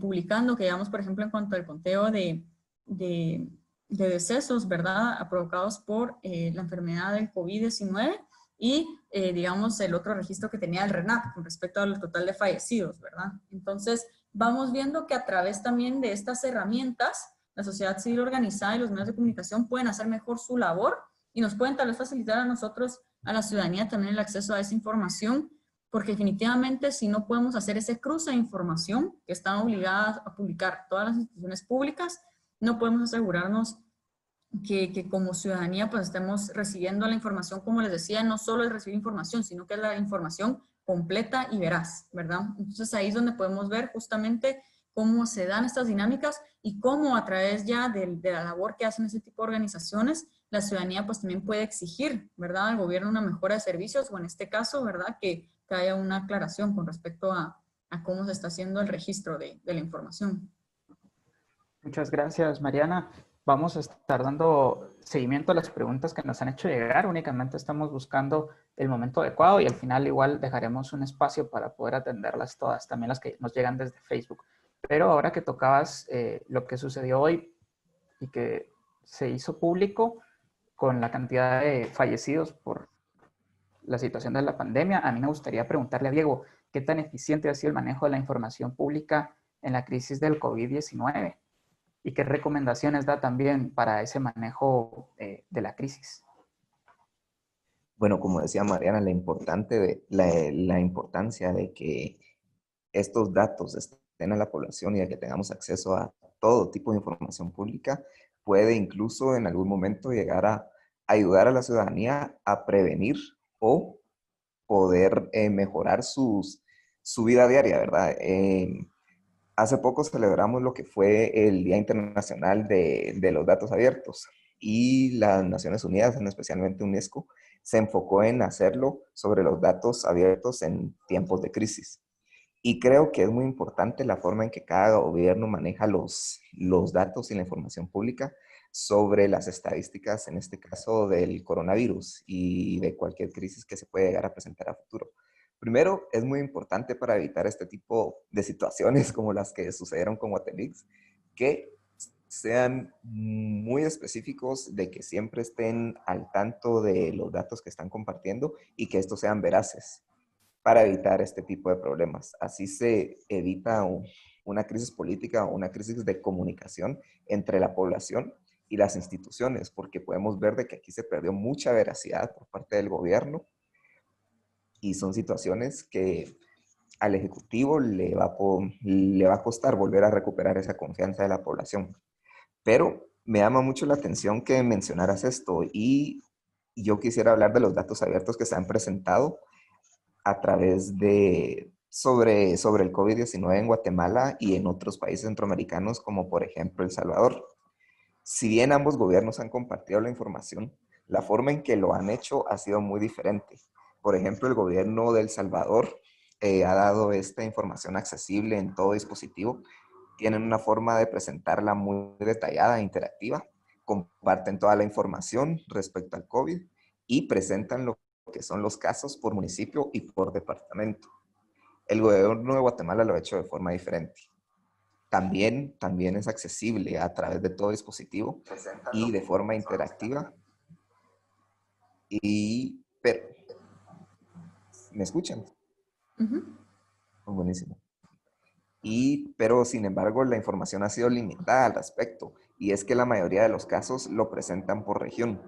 publicando, que digamos, por ejemplo, en cuanto al conteo de decesos, ¿verdad?, provocados por la enfermedad del COVID-19, y, digamos, el otro registro que tenía el RENAP con respecto al total de fallecidos, ¿verdad? Entonces, vamos viendo que a través también de estas herramientas, la sociedad civil organizada y los medios de comunicación pueden hacer mejor su labor, y nos pueden tal vez facilitar a nosotros, a la ciudadanía, también el acceso a esa información, porque definitivamente si no podemos hacer ese cruce de información que están obligadas a publicar todas las instituciones públicas, no podemos asegurarnos que como ciudadanía pues estemos recibiendo la información, como les decía, no solo es recibir información, sino que es la información completa y veraz, ¿verdad? Entonces ahí es donde podemos ver justamente cómo se dan estas dinámicas y cómo a través ya de la labor que hacen ese tipo de organizaciones, la ciudadanía pues también puede exigir, ¿verdad?, al gobierno una mejora de servicios, o en este caso, ¿verdad?, que haya una aclaración con respecto a cómo se está haciendo el registro de la información. Muchas gracias, Mariana. Vamos a estar dando seguimiento a las preguntas que nos han hecho llegar. Únicamente estamos buscando el momento adecuado, y al final igual dejaremos un espacio para poder atenderlas todas, también las que nos llegan desde Facebook. Pero ahora que tocabas lo que sucedió hoy y que se hizo público con la cantidad de fallecidos por la situación de la pandemia, a mí me gustaría preguntarle a Diego, ¿qué tan eficiente ha sido el manejo de la información pública en la crisis del COVID-19? ¿Y qué recomendaciones da también para ese manejo de la crisis? Bueno, como decía Mariana, la importancia de que estos datos estén a la población y de que tengamos acceso a todo tipo de información pública puede incluso en algún momento llegar a ayudar a la ciudadanía a prevenir o poder mejorar su vida diaria, ¿verdad? Hace poco celebramos lo que fue el Día Internacional de los Datos Abiertos, y las Naciones Unidas, especialmente UNESCO, se enfocó en hacerlo sobre los datos abiertos en tiempos de crisis. Y creo que es muy importante la forma en que cada gobierno maneja los datos y la información pública sobre las estadísticas, en este caso del coronavirus y de cualquier crisis que se puede llegar a presentar a futuro. Primero, es muy importante para evitar este tipo de situaciones como las que sucedieron con Waterleaks, que sean muy específicos, de que siempre estén al tanto de los datos que están compartiendo y que estos sean veraces para evitar este tipo de problemas. Así se evita una crisis política o una crisis de comunicación entre la población y las instituciones, porque podemos ver de que aquí se perdió mucha veracidad por parte del gobierno y son situaciones que al Ejecutivo le va a costar volver a recuperar esa confianza de la población. Pero me llama mucho la atención que mencionaras esto y yo quisiera hablar de los datos abiertos que se han presentado a través de sobre el COVID-19 en Guatemala y en otros países centroamericanos como por ejemplo El Salvador. Si bien ambos gobiernos han compartido la información, la forma en que lo han hecho ha sido muy diferente. Por ejemplo, el gobierno de El Salvador ha dado esta información accesible en todo dispositivo. Tienen una forma de presentarla muy detallada e interactiva. Comparten toda la información respecto al COVID y presentan lo que son los casos por municipio y por departamento. El gobierno de Guatemala lo ha hecho de forma diferente. También es accesible a través de todo dispositivo y de forma interactiva. Pero, ¿me escuchan? Buenísimo. Pero sin embargo, la información ha sido limitada al respecto, y es que la mayoría de los casos lo presentan por región.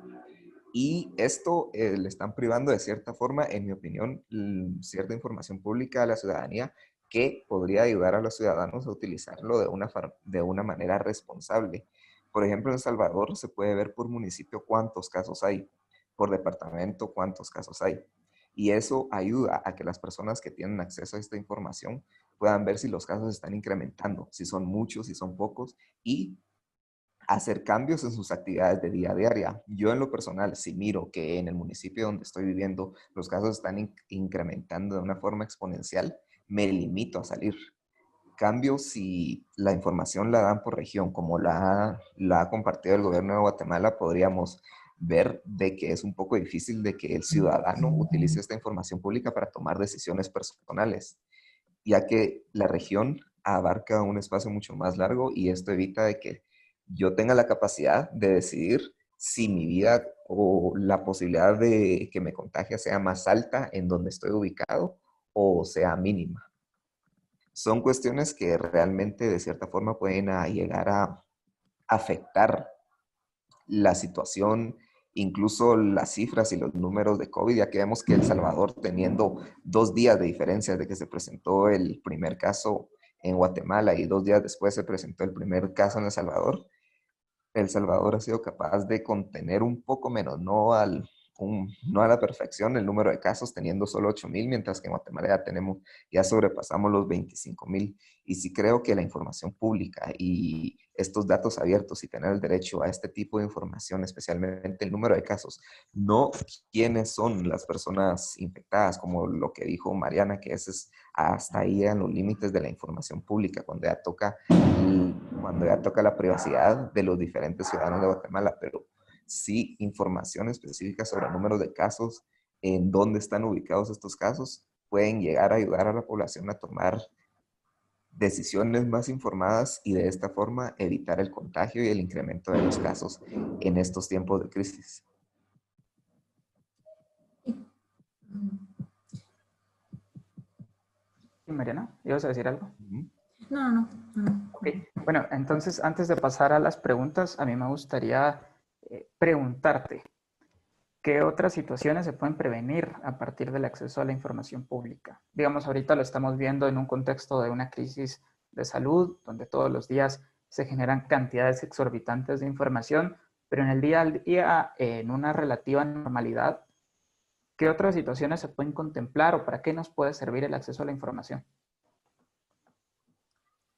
Y esto le están privando de cierta forma, en mi opinión, cierta información pública a la ciudadanía que podría ayudar a los ciudadanos a utilizarlo de una manera responsable. Por ejemplo, en El Salvador se puede ver por municipio cuántos casos hay, por departamento cuántos casos hay. Y eso ayuda a que las personas que tienen acceso a esta información puedan ver si los casos están incrementando, si son muchos, si son pocos, y hacer cambios en sus actividades de día a día. Yo en lo personal, si miro que en el municipio donde estoy viviendo los casos están incrementando de una forma exponencial, me limito a salir. Cambio, si la información la dan por región, como la ha compartido el gobierno de Guatemala, podríamos ver de que es un poco difícil de que el ciudadano utilice esta información pública para tomar decisiones personales, ya que la región abarca un espacio mucho más largo y esto evita de que yo tenga la capacidad de decidir si mi vida o la posibilidad de que me contagie sea más alta en donde estoy ubicado o sea mínima. Son cuestiones que realmente de cierta forma pueden llegar a afectar la situación, incluso las cifras y los números de COVID, ya que vemos que El Salvador, teniendo 2 días de diferencia de que se presentó el primer caso en Guatemala y 2 días después se presentó el primer caso en El Salvador ha sido capaz de contener un poco menos, no a la perfección el número de casos, teniendo solo 8,000, mientras que en Guatemala ya sobrepasamos los 25,000. Y sí creo que la información pública y estos datos abiertos y tener el derecho a este tipo de información, especialmente el número de casos, no quiénes son las personas infectadas, como lo que dijo Mariana, que ese es hasta ahí llegan los límites de la información pública, cuando ya toca la privacidad de los diferentes ciudadanos de Guatemala, pero sí información específica sobre números de casos, en dónde están ubicados estos casos, pueden llegar a ayudar a la población a tomar decisiones más informadas y de esta forma evitar el contagio y el incremento de los casos en estos tiempos de crisis. ¿Y Mariana, ibas a decir algo? No. Ok, bueno, entonces antes de pasar a las preguntas, a mí me gustaría preguntarte, ¿qué otras situaciones se pueden prevenir a partir del acceso a la información pública? Digamos, ahorita lo estamos viendo en un contexto de una crisis de salud, donde todos los días se generan cantidades exorbitantes de información, pero en el día a día, en una relativa normalidad, ¿qué otras situaciones se pueden contemplar o para qué nos puede servir el acceso a la información?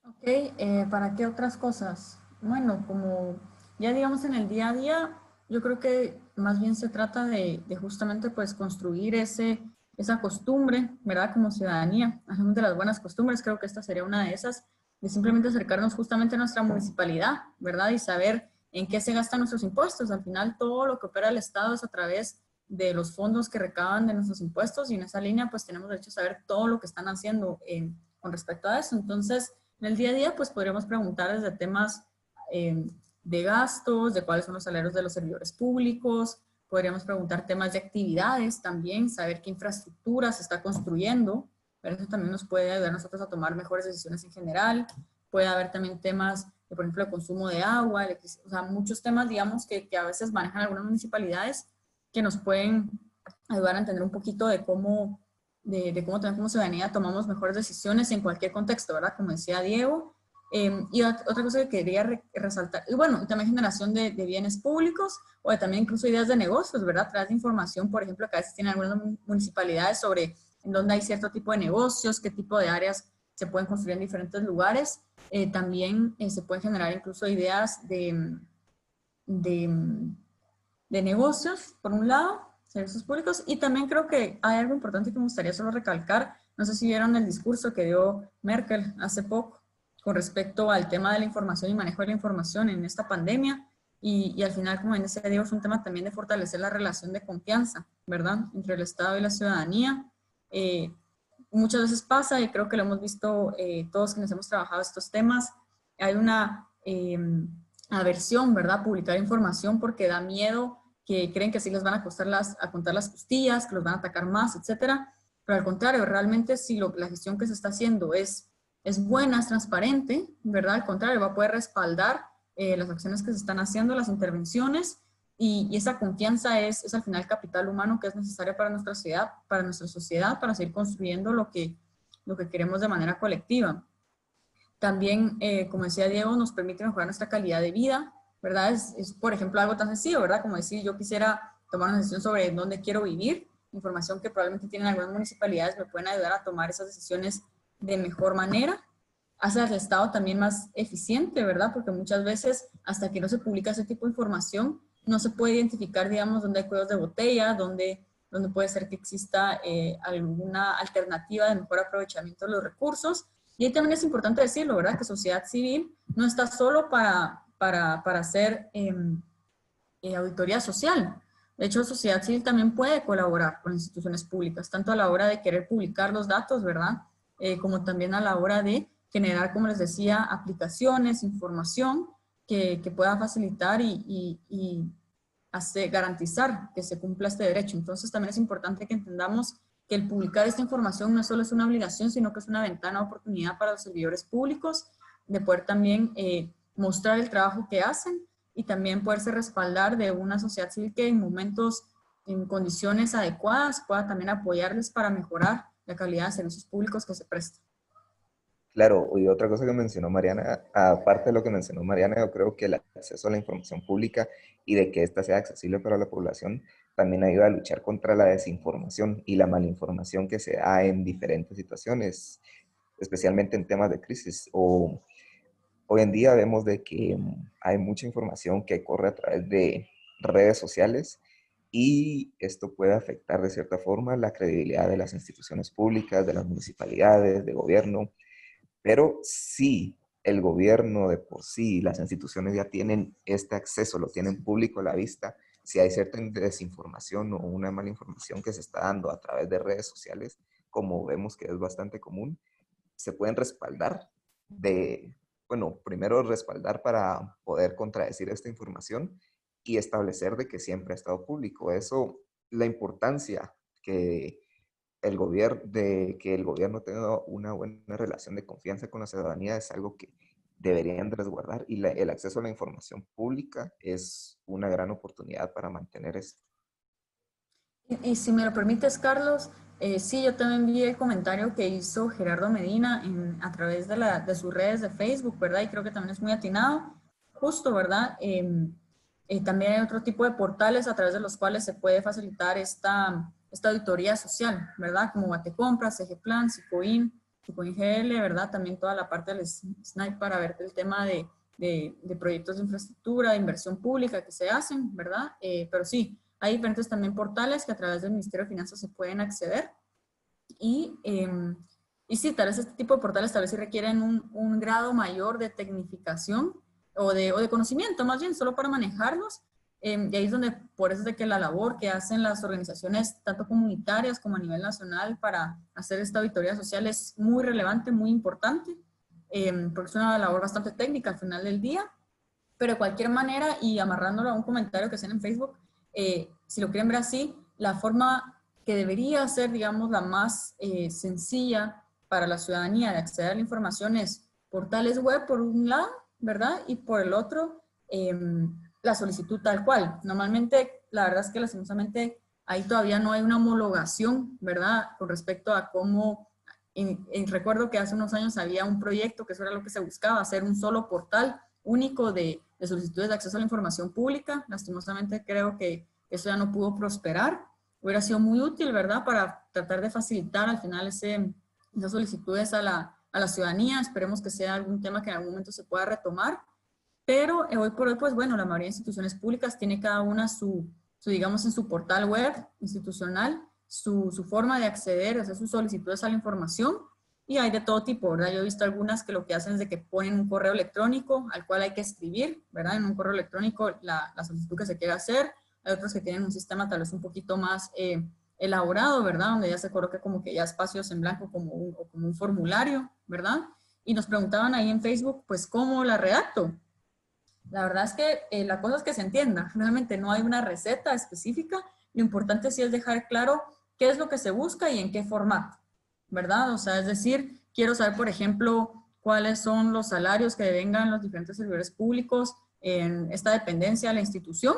Ok, ¿para qué otras cosas? Bueno, como ya digamos en el día a día, yo creo que más bien se trata de justamente pues construir esa costumbre, ¿verdad? Como ciudadanía, hacemos de las buenas costumbres, creo que esta sería una de esas, de simplemente acercarnos justamente a nuestra municipalidad, ¿verdad? Y saber en qué se gastan nuestros impuestos. Al final, todo lo que opera el Estado es a través de los fondos que recaban de nuestros impuestos, y en esa línea pues tenemos derecho a saber todo lo que están haciendo con respecto a eso. Entonces, en el día a día pues podríamos preguntar desde temas de gastos, de cuáles son los salarios de los servidores públicos, podríamos preguntar temas de actividades también, saber qué infraestructura se está construyendo, pero eso también nos puede ayudar a nosotros a tomar mejores decisiones en general. Puede haber también temas de, por ejemplo, de consumo de agua, o sea, muchos temas, digamos, que a veces manejan algunas municipalidades que nos pueden ayudar a entender un poquito de cómo, cómo también como ciudadanía tomamos mejores decisiones en cualquier contexto, ¿verdad? Como decía Diego. Y otra cosa que quería resaltar, y bueno, también generación de bienes públicos, o también incluso ideas de negocios, ¿verdad? A través de información, por ejemplo, que a veces tienen algunas municipalidades sobre en dónde hay cierto tipo de negocios, qué tipo de áreas se pueden construir en diferentes lugares. También se pueden generar incluso ideas de negocios, por un lado, servicios públicos, y también creo que hay algo importante que me gustaría solo recalcar. No sé si vieron el discurso que dio Merkel hace poco con respecto al tema de la información y manejo de la información en esta pandemia, y al final, como bien decía Diego, es un tema también de fortalecer la relación de confianza, ¿verdad?, entre el Estado y la ciudadanía. Muchas veces pasa, y creo que lo hemos visto todos quienes hemos trabajado estos temas, hay una aversión, ¿verdad?, a publicar información porque da miedo, que creen que así les van a contar las costillas, que los van a atacar más, etcétera. Pero al contrario, realmente si la gestión que se está haciendo es buena, es transparente, ¿verdad? Al contrario, va a poder respaldar las acciones que se están haciendo, las intervenciones, y esa confianza es al final capital humano que es necesario para nuestra sociedad, para seguir construyendo lo que queremos de manera colectiva. También, como decía Diego, nos permite mejorar nuestra calidad de vida, ¿verdad? Es, por ejemplo, algo tan sencillo, ¿verdad? Como decir, yo quisiera tomar una decisión sobre dónde quiero vivir, información que probablemente tienen algunas municipalidades me pueden ayudar a tomar esas decisiones de mejor manera. Hace al Estado también más eficiente, ¿verdad? Porque muchas veces, hasta que no se publica ese tipo de información, no se puede identificar, digamos, dónde hay cuellos de botella, dónde puede ser que exista alguna alternativa de mejor aprovechamiento de los recursos. Y ahí también es importante decirlo, ¿verdad? Que sociedad civil no está solo para hacer auditoría social. De hecho, sociedad civil también puede colaborar con instituciones públicas, tanto a la hora de querer publicar los datos, ¿verdad? Como también a la hora de generar, como les decía, aplicaciones, información que pueda facilitar y garantizar que se cumpla este derecho. Entonces, también es importante que entendamos que el publicar esta información no solo es una obligación, sino que es una ventana de oportunidad para los servidores públicos de poder también mostrar el trabajo que hacen, y también poderse respaldar de una sociedad civil que en momentos, en condiciones adecuadas, pueda también apoyarles para mejorar la calidad de servicios públicos que se prestan. Claro, y otra cosa que mencionó Mariana, aparte de lo que mencionó Mariana, yo creo que el acceso a la información pública y de que ésta sea accesible para la población también ayuda a luchar contra la desinformación y la malinformación que se da en diferentes situaciones, especialmente en temas de crisis. Hoy en día vemos de que hay mucha información que corre a través de redes sociales, y esto puede afectar de cierta forma la credibilidad de las instituciones públicas, de las municipalidades, de gobierno. Pero si el gobierno de por sí, las instituciones ya tienen este acceso, lo tienen público a la vista, si hay cierta desinformación o una mala información que se está dando a través de redes sociales, como vemos que es bastante común, se pueden respaldar bueno, primero respaldar para poder contradecir esta información y establecer de que siempre ha estado público. Eso, la importancia que de que el gobierno tenga una buena relación de confianza con la ciudadanía es algo que deberían resguardar, y el acceso a la información pública es una gran oportunidad para mantener esto. Y si me lo permites, Carlos, sí, yo también vi el comentario que hizo Gerardo Medina a través de sus redes de Facebook, ¿verdad? Y creo que también es muy atinado, justo, ¿verdad? También hay otro tipo de portales a través de los cuales se puede facilitar esta auditoría social, ¿verdad? Como Batecompras, CGPlan, Sicoin GL, ¿verdad? También toda la parte del SNAIP para ver el tema de proyectos de infraestructura, de inversión pública que se hacen, ¿verdad? Pero sí, hay diferentes también portales que a través del Ministerio de Finanzas se pueden acceder Y sí, tal vez este tipo de portales tal vez sí requieren un grado mayor de tecnificación o de conocimiento, más bien, solo para manejarlos. Y ahí es donde, por eso es de que la labor que hacen las organizaciones, tanto comunitarias como a nivel nacional, para hacer esta auditoría social es muy relevante, muy importante, porque es una labor bastante técnica al final del día. Pero de cualquier manera, y amarrándolo a un comentario que hacen en Facebook, si lo quieren ver así, la forma que debería ser, digamos, la más sencilla para la ciudadanía de acceder a la información es portales web por un lado, ¿verdad? Y por el otro, la solicitud tal cual. Normalmente, la verdad es que lastimosamente ahí todavía no hay una homologación, ¿verdad? Con respecto a cómo, y recuerdo que hace unos años había un proyecto que eso era lo que se buscaba, hacer un solo portal único de solicitudes de acceso a la información pública. Lastimosamente creo que eso ya no pudo prosperar. Hubiera sido muy útil, ¿verdad?, para tratar de facilitar al final esas solicitudes a la ciudadanía. Esperemos que sea algún tema que en algún momento se pueda retomar. Pero hoy por hoy, pues bueno, la mayoría de instituciones públicas tiene cada una digamos, en su portal web institucional, su forma de acceder, hacer sus solicitudes a la información. Y hay de todo tipo, ¿verdad? Yo he visto algunas que lo que hacen es de que ponen un correo electrónico al cual hay que escribir, ¿verdad? En un correo electrónico la solicitud que se quiera hacer. Hay otros que tienen un sistema tal vez un poquito más elaborado, ¿verdad? Donde ya se coloca como que ya espacios en blanco como un formulario, ¿verdad? Y nos preguntaban ahí en Facebook, pues, ¿cómo la redacto? La verdad es que la cosa es que se entienda. Realmente no hay una receta específica. Lo importante sí es dejar claro qué es lo que se busca y en qué formato, ¿verdad? O sea, es decir, quiero saber, por ejemplo, cuáles son los salarios que devengan los diferentes servidores públicos en esta dependencia de la institución,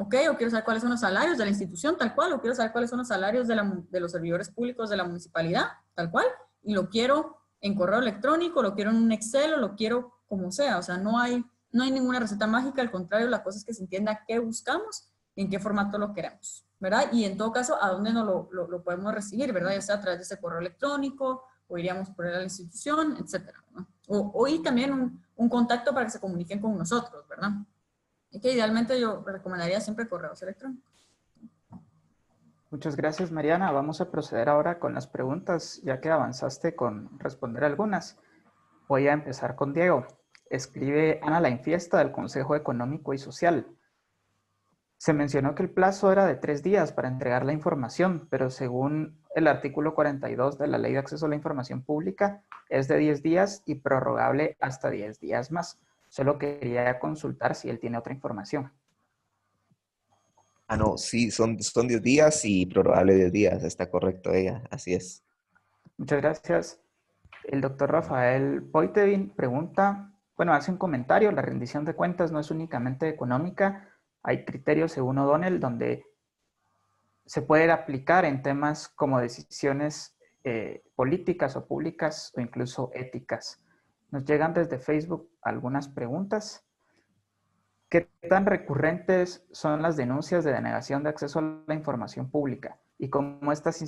¿ok? O quiero saber cuáles son los salarios de la institución, tal cual, o quiero saber cuáles son los salarios de los servidores públicos de la municipalidad, tal cual, y lo quiero en correo electrónico, lo quiero en un Excel, o lo quiero como sea. O sea, no hay ninguna receta mágica, al contrario, la cosa es que se entienda qué buscamos y en qué formato lo queremos, ¿verdad? Y en todo caso, a dónde nos lo podemos recibir, ¿verdad? Ya sea a través de ese correo electrónico, o iríamos por él a la institución, etcétera, ¿verdad? Y también un contacto para que se comuniquen con nosotros, ¿verdad? Y que idealmente yo recomendaría siempre correos electrónicos. Muchas gracias, Mariana. Vamos a proceder ahora con las preguntas, ya que avanzaste con responder algunas. Voy a empezar con Diego. Escribe Ana Lainfiesta del Consejo Económico y Social. Se mencionó que el plazo era de 3 días para entregar la información, pero según el artículo 42 de la Ley de Acceso a la Información Pública, es de 10 días y prorrogable hasta 10 días más. Solo quería consultar si él tiene otra información. Ah, no, sí, son 10 días y prorrogable 10 días, está correcto ella, así es. Muchas gracias. El doctor Rafael Poitevin pregunta, bueno, hace un comentario, la rendición de cuentas no es únicamente económica, hay criterios, según O'Donnell, donde se puede aplicar en temas como decisiones políticas o públicas o incluso éticas. Nos llegan desde Facebook algunas preguntas. ¿Qué tan recurrentes son las denuncias de denegación de acceso a la información pública? Y cómo las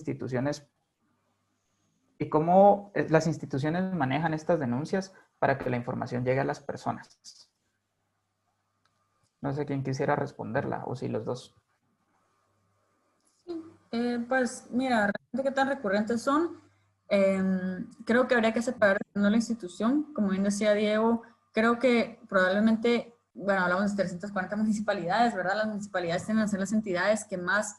instituciones manejan estas denuncias para que la información llegue a las personas. No sé quién quisiera responderla, o si los dos. Pues mira, realmente qué tan recurrentes son. Creo que habría que separar dependiendo de la institución. Como bien decía Diego, creo que probablemente, bueno, hablamos de 340 municipalidades, ¿verdad? Las municipalidades tienen que ser las entidades que más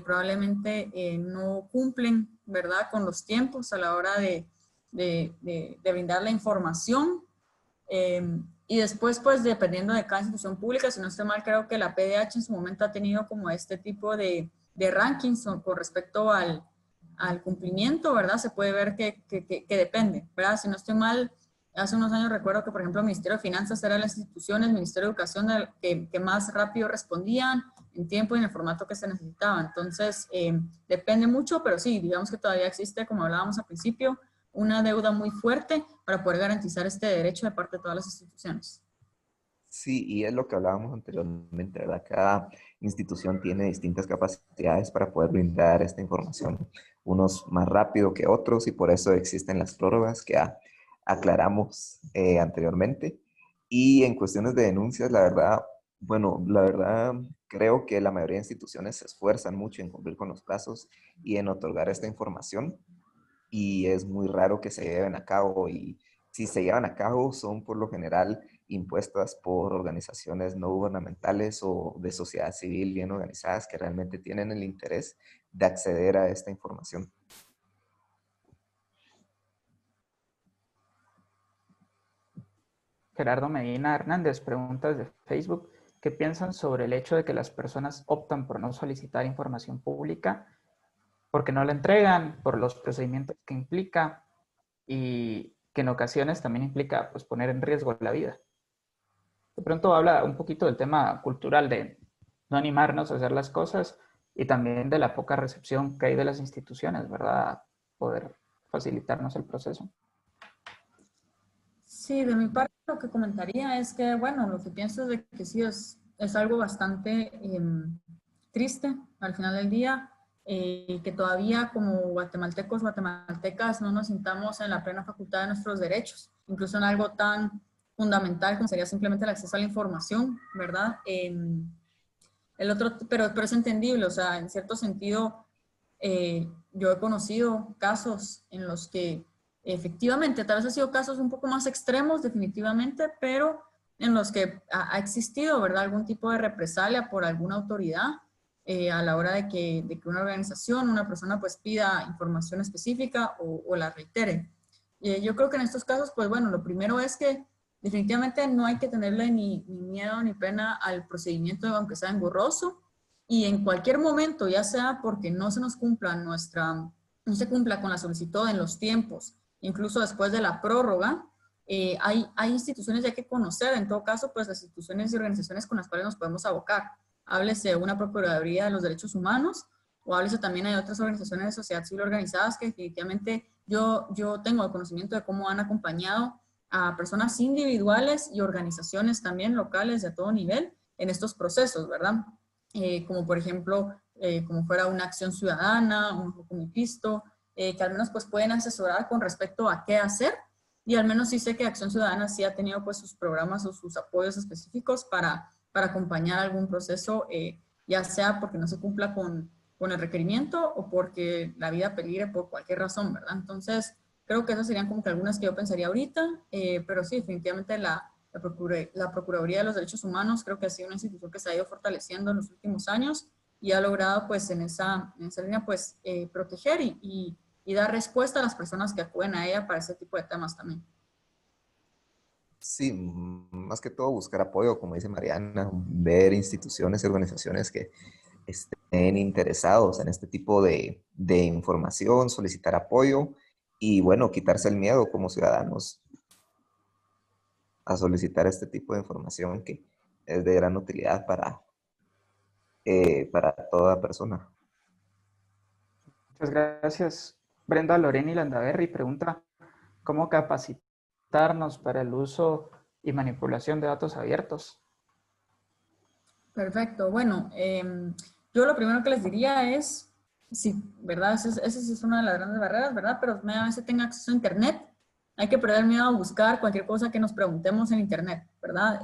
probablemente no cumplen, ¿verdad?, con los tiempos a la hora de brindar la información. Y después, pues, dependiendo de cada institución pública, si no estoy mal, creo que la PDH en su momento ha tenido como este tipo de rankings con respecto al cumplimiento, ¿verdad? Se puede ver que depende, ¿verdad? Si no estoy mal, hace unos años recuerdo que, por ejemplo, el Ministerio de Finanzas era la institución, el Ministerio de Educación que más rápido respondían en tiempo y en el formato que se necesitaba. Entonces, depende mucho, pero sí, digamos que todavía existe, como hablábamos al principio, una deuda muy fuerte para poder garantizar este derecho de parte de todas las instituciones. Sí, y es lo que hablábamos anteriormente, ¿verdad? Cada institución tiene distintas capacidades para poder brindar esta información, unos más rápido que otros, y por eso existen las prórrogas que aclaramos anteriormente. Y en cuestiones de denuncias, la verdad, bueno, la verdad creo que la mayoría de instituciones se esfuerzan mucho en cumplir con los plazos y en otorgar esta información. y es muy raro que se lleven a cabo, y si se llevan a cabo son por lo general impuestas por organizaciones no gubernamentales o de sociedad civil bien organizadas que realmente tienen el interés de acceder a esta información. Gerardo Medina Hernández pregunta desde Facebook, ¿qué piensan sobre el hecho de que las personas optan por no solicitar información pública porque no la entregan, por los procedimientos que implica y que en ocasiones también implica pues, poner en riesgo la vida? De pronto habla un poquito del tema cultural de no animarnos a hacer las cosas y también de la poca recepción que hay de las instituciones, ¿verdad? Poder facilitarnos el proceso. Sí, de mi parte lo que comentaría es que, bueno, lo que pienso es de que sí es algo bastante triste al final del día, que todavía como guatemaltecos, guatemaltecas no nos sintamos en la plena facultad de nuestros derechos, incluso en algo tan fundamental como sería simplemente el acceso a la información, ¿verdad? El otro, pero es entendible, o sea, en cierto sentido, yo he conocido casos en los que efectivamente, tal vez han sido casos un poco más extremos, definitivamente, pero en los que ha existido, ¿verdad?, algún tipo de represalia por alguna autoridad a la hora de que una organización, una persona, pues pida información específica o la reitere. Yo creo que en estos casos, pues bueno, lo primero es que definitivamente no hay que tenerle ni miedo ni pena al procedimiento, aunque sea engorroso, y en cualquier momento, ya sea porque no se nos cumpla no se cumpla con la solicitud en los tiempos, incluso después de la prórroga, hay instituciones ya que conocer, en todo caso, pues las instituciones y organizaciones con las cuales nos podemos abocar. Háblese de una Procuraduría de los Derechos Humanos, o háblese también de otras organizaciones de sociedad civil organizadas que definitivamente yo tengo conocimiento de cómo han acompañado a personas individuales y organizaciones también locales de a todo nivel en estos procesos, ¿verdad? Como por ejemplo, como fuera una acción ciudadana, un Jucumipisto, que al menos pues pueden asesorar con respecto a qué hacer, y al menos sí sé que Acción Ciudadana sí ha tenido pues sus programas o sus apoyos específicos para acompañar algún proceso, ya sea porque no se cumpla con el requerimiento o porque la vida peligre por cualquier razón, ¿verdad? Entonces, creo que esas serían como que algunas que yo pensaría ahorita, pero sí, definitivamente la Procuraduría de los Derechos Humanos creo que ha sido una institución que se ha ido fortaleciendo en los últimos años y ha logrado pues en esa línea pues proteger y dar respuesta a las personas que acuden a ella para ese tipo de temas también. Sí, más que todo buscar apoyo, como dice Mariana, ver instituciones y organizaciones que estén interesados en este tipo de información, solicitar apoyo y bueno, quitarse el miedo como ciudadanos a solicitar este tipo de información que es de gran utilidad para toda persona. Muchas gracias. Brenda Loreni Landaverri pregunta, ¿cómo capacitarnos para el uso y manipulación de datos abiertos? Perfecto. Bueno, yo lo primero que les diría es, sí, ¿verdad? Esa es una de las grandes barreras, ¿verdad? Pero una vez se tenga acceso a Internet, hay que perder miedo a buscar cualquier cosa que nos preguntemos en Internet, ¿verdad?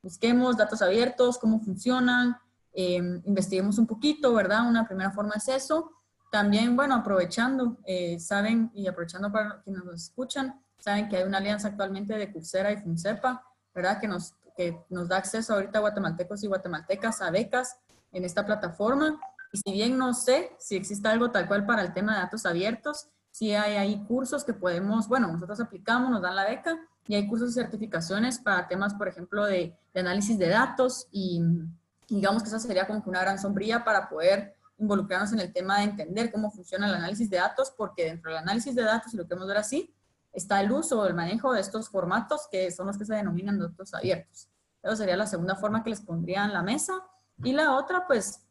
Busquemos datos abiertos, cómo funcionan, investiguemos un poquito, ¿verdad? Una primera forma es eso. También, bueno, aprovechando, saben, y aprovechando para quienes nos escuchan, saben que hay una alianza actualmente de Coursera y Funcepa, ¿verdad? Que nos da acceso ahorita a guatemaltecos y guatemaltecas a becas en esta plataforma. Y si bien no sé si existe algo tal cual para el tema de datos abiertos, sí hay ahí cursos que podemos, bueno, nosotros aplicamos, nos dan la beca, y hay cursos y certificaciones para temas, por ejemplo, de análisis de datos, y digamos que esa sería como que una gran sombrilla para poder involucrarnos en el tema de entender cómo funciona el análisis de datos, porque dentro del análisis de datos, si lo queremos ver así, está el uso o el manejo de estos formatos que son los que se denominan datos abiertos. Esa sería la segunda forma que les pondría en la mesa. Y la otra, pues,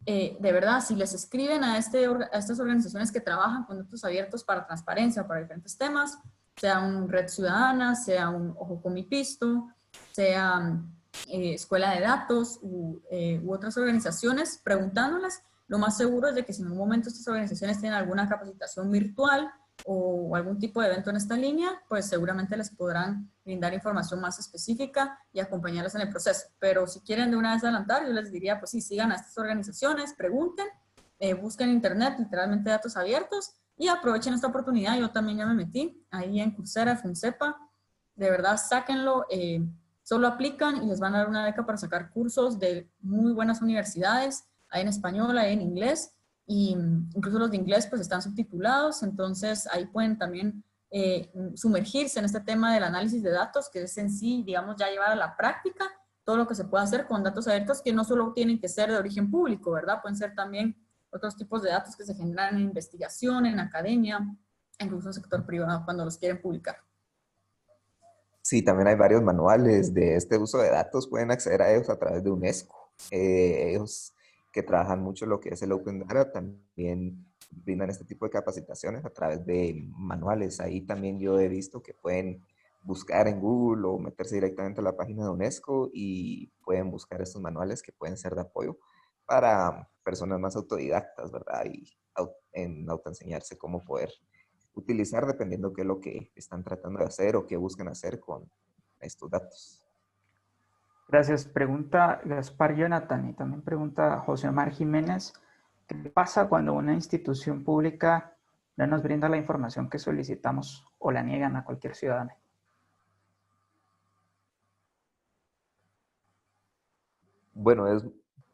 de verdad, si les escriben a estas organizaciones que trabajan con datos abiertos para transparencia, para diferentes temas, sea un Red Ciudadana, sea un Ojo con mi Pisto, sea Escuela de Datos u otras organizaciones, preguntándoles, lo más seguro es de que si en un momento estas organizaciones tienen alguna capacitación virtual o algún tipo de evento en esta línea, pues seguramente les podrán brindar información más específica y acompañarles en el proceso. Pero si quieren de una vez adelantar, yo les diría, pues sí, sigan a estas organizaciones, pregunten, busquen en internet literalmente datos abiertos Y aprovechen esta oportunidad, yo también ya me metí ahí en Coursera, Funcepa, de verdad sáquenlo, solo aplican y les van a dar una beca para sacar cursos de muy buenas universidades, hay en español, hay en inglés, y incluso los de inglés pues están subtitulados, entonces ahí pueden también sumergirse en este tema del análisis de datos, que es en sí, digamos, ya llevar a la práctica todo lo que se puede hacer con datos abiertos, que no solo tienen que ser de origen público, ¿verdad? Pueden ser también otros tipos de datos que se generan en investigación, en academia, incluso en el sector privado cuando los quieren publicar. Sí, también hay varios manuales de este uso de datos, pueden acceder a ellos a través de UNESCO. Ellos que trabajan mucho lo que es el Open Data también brindan este tipo de capacitaciones a través de manuales. Ahí también yo he visto que pueden buscar en Google o meterse directamente a la página de UNESCO y pueden buscar estos manuales que pueden ser de apoyo para personas más autodidactas, ¿verdad? Y en autoenseñarse cómo poder utilizar dependiendo qué es lo que están tratando de hacer o qué buscan hacer con estos datos. Gracias. Pregunta Gaspar Jonathan y también pregunta José Omar Jiménez. ¿Qué pasa cuando una institución pública no nos brinda la información que solicitamos o la niegan a cualquier ciudadano? Bueno,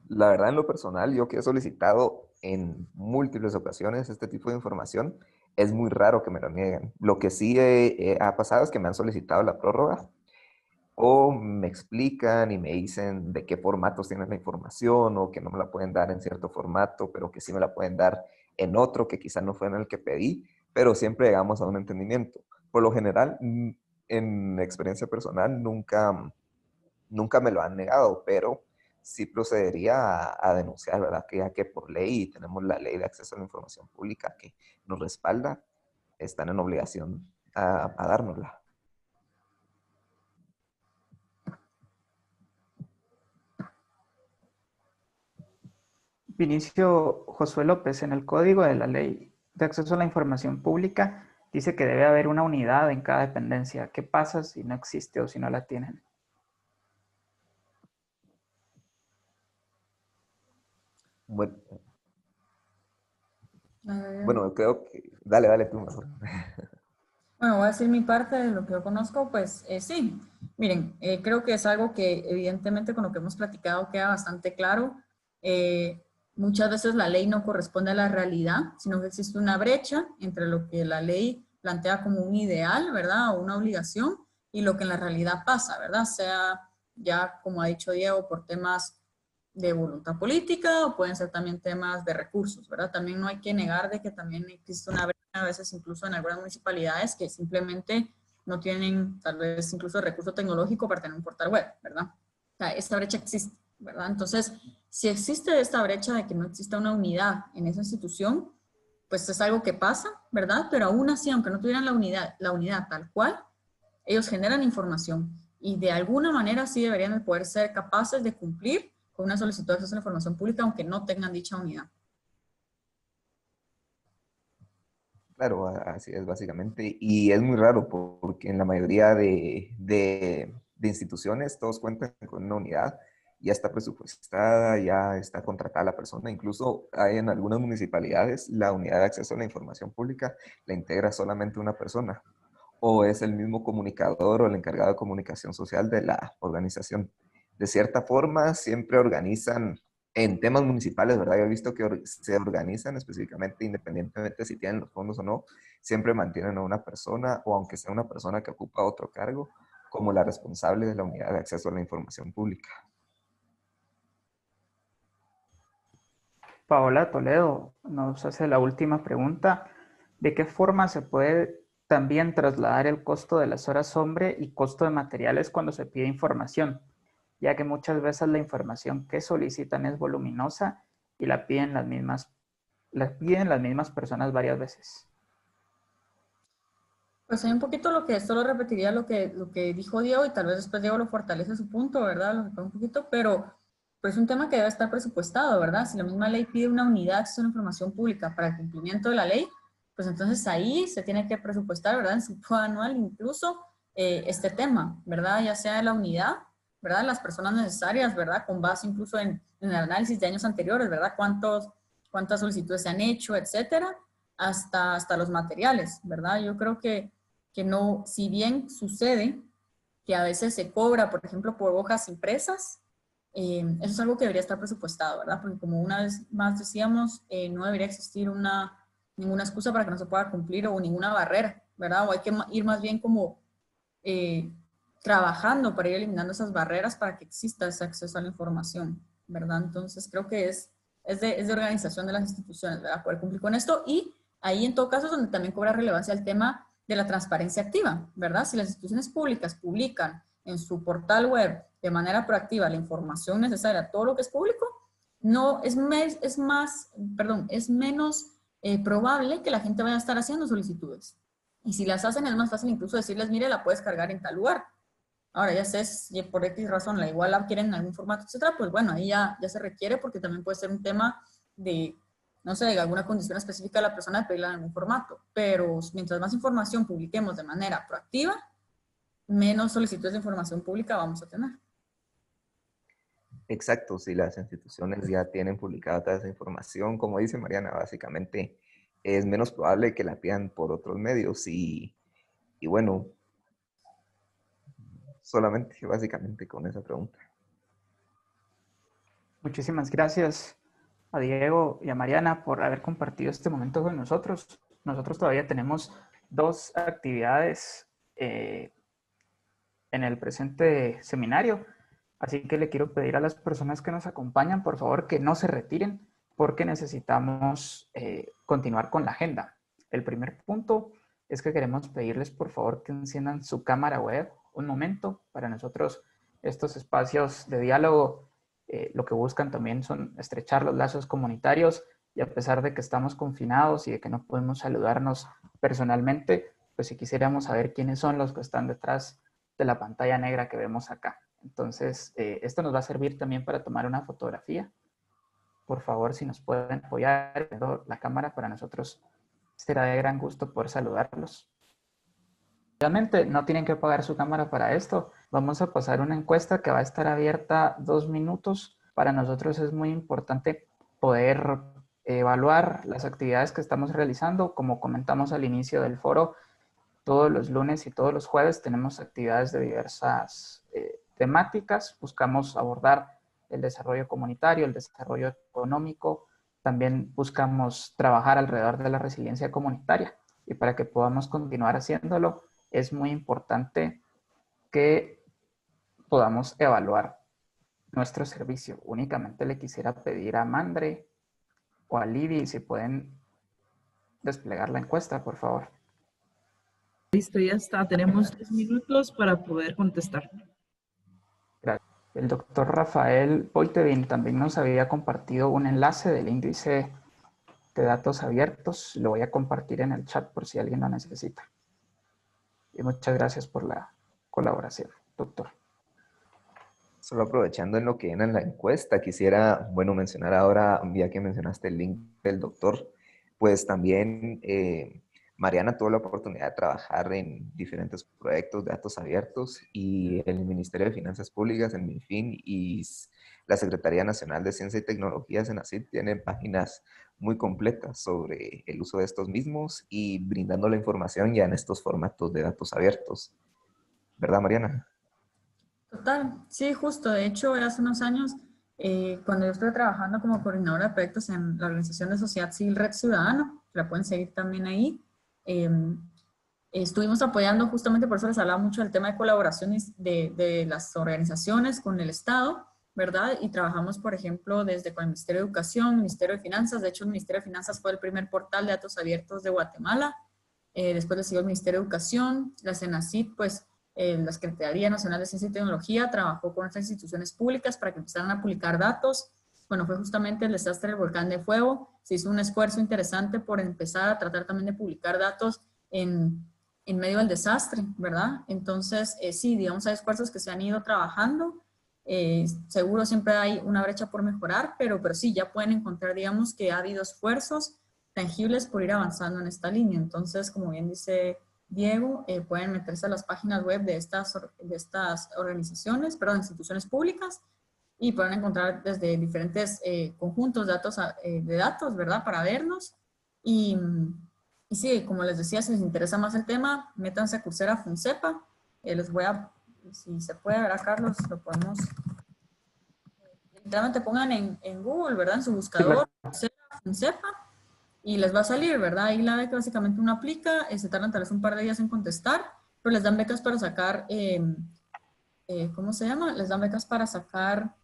la verdad en lo personal, yo que he solicitado en múltiples ocasiones este tipo de información, es muy raro que me lo nieguen. Lo que sí ha pasado es que me han solicitado la prórroga o me explican y me dicen de qué formatos tienen la información o que no me la pueden dar en cierto formato, pero que sí me la pueden dar en otro que quizás no fue en el que pedí, pero siempre llegamos a un entendimiento. Por lo general, en experiencia personal, nunca me lo han negado, pero sí procedería a denunciar, ¿verdad? Que ya que por ley tenemos la ley de acceso a la información pública que nos respalda, están en obligación a dárnosla. Vinicio Josué López, en el Código de la Ley de Acceso a la Información Pública, dice que debe haber una unidad en cada dependencia. ¿Qué pasa si no existe o si no la tienen? Bueno, creo que... Dale tú mejor. Bueno, voy a decir mi parte de lo que yo conozco, pues sí. Miren, creo que es algo que evidentemente con lo que hemos platicado queda bastante claro. Muchas veces la ley no corresponde a la realidad, sino que existe una brecha entre lo que la ley plantea como un ideal, ¿verdad? O una obligación y lo que en la realidad pasa, ¿verdad? Sea ya, como ha dicho Diego, por temas de voluntad política o pueden ser también temas de recursos, ¿verdad? También no hay que negar de que también existe una brecha a veces incluso en algunas municipalidades que simplemente no tienen tal vez incluso recurso tecnológico para tener un portal web, ¿verdad? O sea, esta brecha existe, ¿verdad? Entonces, si existe esta brecha de que no exista una unidad en esa institución, pues es algo que pasa, ¿verdad? Pero aún así, aunque no tuvieran la unidad tal cual, ellos generan información y de alguna manera sí deberían de poder ser capaces de cumplir con una solicitud de acceso a la información pública aunque no tengan dicha unidad. Claro, así es básicamente. Y es muy raro porque en la mayoría de instituciones todos cuentan con una unidad, ya está presupuestada, ya está contratada la persona. Incluso hay en algunas municipalidades la unidad de acceso a la información pública la integra solamente una persona o es el mismo comunicador o el encargado de comunicación social de la organización. De cierta forma, siempre organizan en temas municipales, ¿verdad? Yo he visto que se organizan específicamente, independientemente si tienen los fondos o no, siempre mantienen a una persona, o aunque sea una persona que ocupa otro cargo, como la responsable de la unidad de acceso a la información pública. Paola Toledo nos hace la última pregunta. ¿De qué forma se puede también trasladar el costo de las horas hombre y costo de materiales cuando se pide información? Ya que muchas veces la información que solicitan es voluminosa y la piden las mismas personas varias veces. Pues hay un poquito lo que, solo repetiría lo que dijo Diego y tal vez después Diego lo fortalece su punto, ¿verdad? Lo repito un poquito, pero pues es un tema que debe estar presupuestado, ¿verdad? Si la misma ley pide una unidad de acceso a la información pública para el cumplimiento de la ley, pues entonces ahí se tiene que presupuestar, ¿verdad? En su plan anual incluso este tema, ¿verdad? Ya sea de la unidad, ¿verdad? Las personas necesarias, ¿verdad? Con base incluso en el análisis de años anteriores, ¿verdad? Cuántas solicitudes se han hecho, etcétera. hasta los materiales, ¿verdad? Yo creo que no, si bien sucede que a veces se cobra, por ejemplo, por hojas impresas, eso es algo que debería estar presupuestado, ¿verdad? Porque como una vez más decíamos, no debería existir ninguna excusa para que no se pueda cumplir o ninguna barrera, ¿verdad? O hay que ir más bien como trabajando para ir eliminando esas barreras para que exista ese acceso a la información, ¿verdad? Entonces creo que es de organización de las instituciones, ¿verdad? Poder cumplir con esto, y ahí en todo caso es donde también cobra relevancia el tema de la transparencia activa, ¿verdad? Si las instituciones públicas publican en su portal web de manera proactiva la información necesaria, todo lo que es público, no es menos probable que la gente vaya a estar haciendo solicitudes. Y si las hacen, es más fácil incluso decirles, mire, la puedes cargar en tal lugar. Ahora, ya sé, si por X razón la igual la quieren en algún formato, etcétera, pues bueno, ahí ya se requiere, porque también puede ser un tema de, no sé, de alguna condición específica de la persona de pedirla en algún formato. Pero mientras más información publiquemos de manera proactiva, menos solicitudes de información pública vamos a tener. Exacto, si las instituciones ya tienen publicada toda esa información, como dice Mariana, básicamente es menos probable que la pidan por otros medios y bueno, solamente básicamente con esa pregunta. Muchísimas gracias a Diego y a Mariana por haber compartido este momento con nosotros. Nosotros todavía tenemos 2 actividades en el presente seminario, así que le quiero pedir a las personas que nos acompañan, por favor, que no se retiren, porque necesitamos continuar con la agenda. El primer punto es que queremos pedirles, por favor, que enciendan su cámara web un momento. Para nosotros, estos espacios de diálogo lo que buscan también son estrechar los lazos comunitarios, y a pesar de que estamos confinados y de que no podemos saludarnos personalmente, pues si quisiéramos saber quiénes son los que están detrás de la pantalla negra que vemos acá. Entonces, esto nos va a servir también para tomar una fotografía. Por favor, si nos pueden apoyar la cámara, para nosotros será de gran gusto poder saludarlos. Realmente no tienen que apagar su cámara para esto. Vamos a pasar una encuesta que va a estar abierta 2 minutos. Para nosotros es muy importante poder evaluar las actividades que estamos realizando. Como comentamos al inicio del foro, todos los lunes y todos los jueves tenemos actividades de diversas temáticas. Buscamos abordar el desarrollo comunitario, el desarrollo económico. También buscamos trabajar alrededor de la resiliencia comunitaria. Y para que podamos continuar haciéndolo, es muy importante que podamos evaluar nuestro servicio. Únicamente le quisiera pedir a Mandre o a Libby si pueden desplegar la encuesta, por favor. Listo, ya está. Tenemos 10 minutos para poder contestar. Gracias. El doctor Rafael Poitevin también nos había compartido un enlace del índice de datos abiertos. Lo voy a compartir en el chat por si alguien lo necesita. Y muchas gracias por la colaboración, doctor. Solo aprovechando en lo que era en la encuesta, quisiera, bueno, mencionar ahora, ya que mencionaste el link del doctor, pues también Mariana tuvo la oportunidad de trabajar en diferentes proyectos de datos abiertos, y el Ministerio de Finanzas Públicas, el MINFIN, y la Secretaría Nacional de Ciencia y Tecnología, Senacid, tienen páginas muy completas sobre el uso de estos mismos y brindando la información ya en estos formatos de datos abiertos. ¿Verdad, Mariana? Total, sí, justo. De hecho, hace unos años, cuando yo estuve trabajando como coordinadora de proyectos en la organización de Sociedad Civil Red Ciudadano, la pueden seguir también ahí, estuvimos apoyando, justamente por eso les hablaba mucho del tema de colaboraciones de las organizaciones con el Estado, ¿verdad? Y trabajamos, por ejemplo, desde con el Ministerio de Educación, Ministerio de Finanzas. De hecho, el Ministerio de Finanzas fue el primer portal de datos abiertos de Guatemala. Después le siguió el Ministerio de Educación, la Senacid, pues, la Secretaría Nacional de Ciencia y Tecnología trabajó con otras instituciones públicas para que empezaran a publicar datos. Bueno, fue justamente el desastre del volcán de Fuego. Se hizo un esfuerzo interesante por empezar a tratar también de publicar datos en medio del desastre, ¿verdad? Entonces, sí, digamos, hay esfuerzos que se han ido trabajando. Seguro siempre hay una brecha por mejorar, pero sí, ya pueden encontrar, digamos, que ha habido esfuerzos tangibles por ir avanzando en esta línea. Entonces, como bien dice Diego, pueden meterse a las páginas web de estas organizaciones, perdón, instituciones públicas, y pueden encontrar desde diferentes conjuntos de datos, ¿verdad? Para vernos. Y y sí, como les decía, si les interesa más el tema, métanse a Coursera Funcepa. Les voy a, si se puede, ¿verdad, Carlos? Lo podemos, literalmente pongan en Google, ¿verdad? En su Sí, claro. buscador, Coursera Funcepa, y les va a salir, ¿verdad? Ahí la beca básicamente uno aplica, se tardan tal vez un par de días en contestar, pero les dan becas para sacar, ¿cómo se llama? Les dan becas para sacar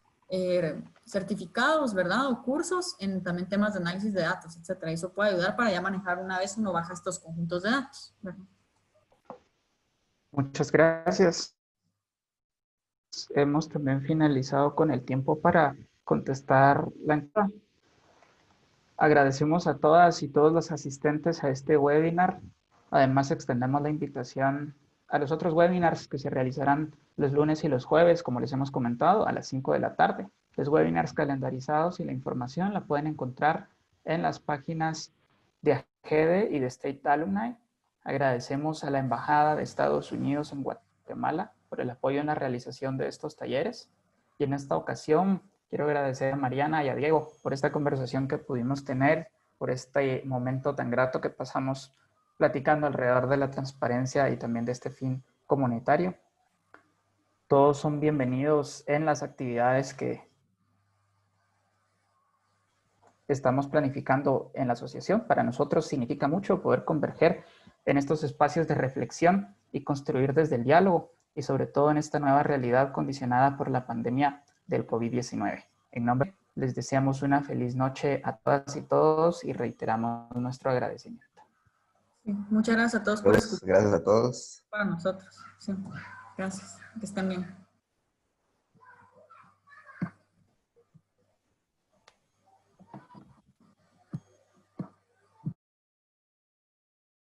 certificados, ¿verdad? O cursos en también temas de análisis de datos, etcétera. Eso puede ayudar para ya manejar una vez uno baja estos conjuntos de datos, ¿verdad? Muchas gracias. Hemos también finalizado con el tiempo para contestar la encuesta. Agradecemos a todas y todos los asistentes a este webinar. Además, extendemos la invitación a los otros webinars que se realizarán los lunes y los jueves, como les hemos comentado, a las 5 de la tarde. Los webinars calendarizados y la información la pueden encontrar en las páginas de AGEDE y de State Alumni. Agradecemos a la Embajada de Estados Unidos en Guatemala por el apoyo en la realización de estos talleres. Y en esta ocasión quiero agradecer a Mariana y a Diego por esta conversación que pudimos tener, por este momento tan grato que pasamos platicando alrededor de la transparencia y también de este fin comunitario. Todos son bienvenidos en las actividades que estamos planificando en la asociación. Para nosotros significa mucho poder converger en estos espacios de reflexión y construir desde el diálogo, y sobre todo en esta nueva realidad condicionada por la pandemia del COVID-19. En nombre, les deseamos una feliz noche a todas y todos y reiteramos nuestro agradecimiento. Sí, muchas gracias a todos por escuchar. Gracias a todos. Para nosotros. Sí, gracias. Que estén bien.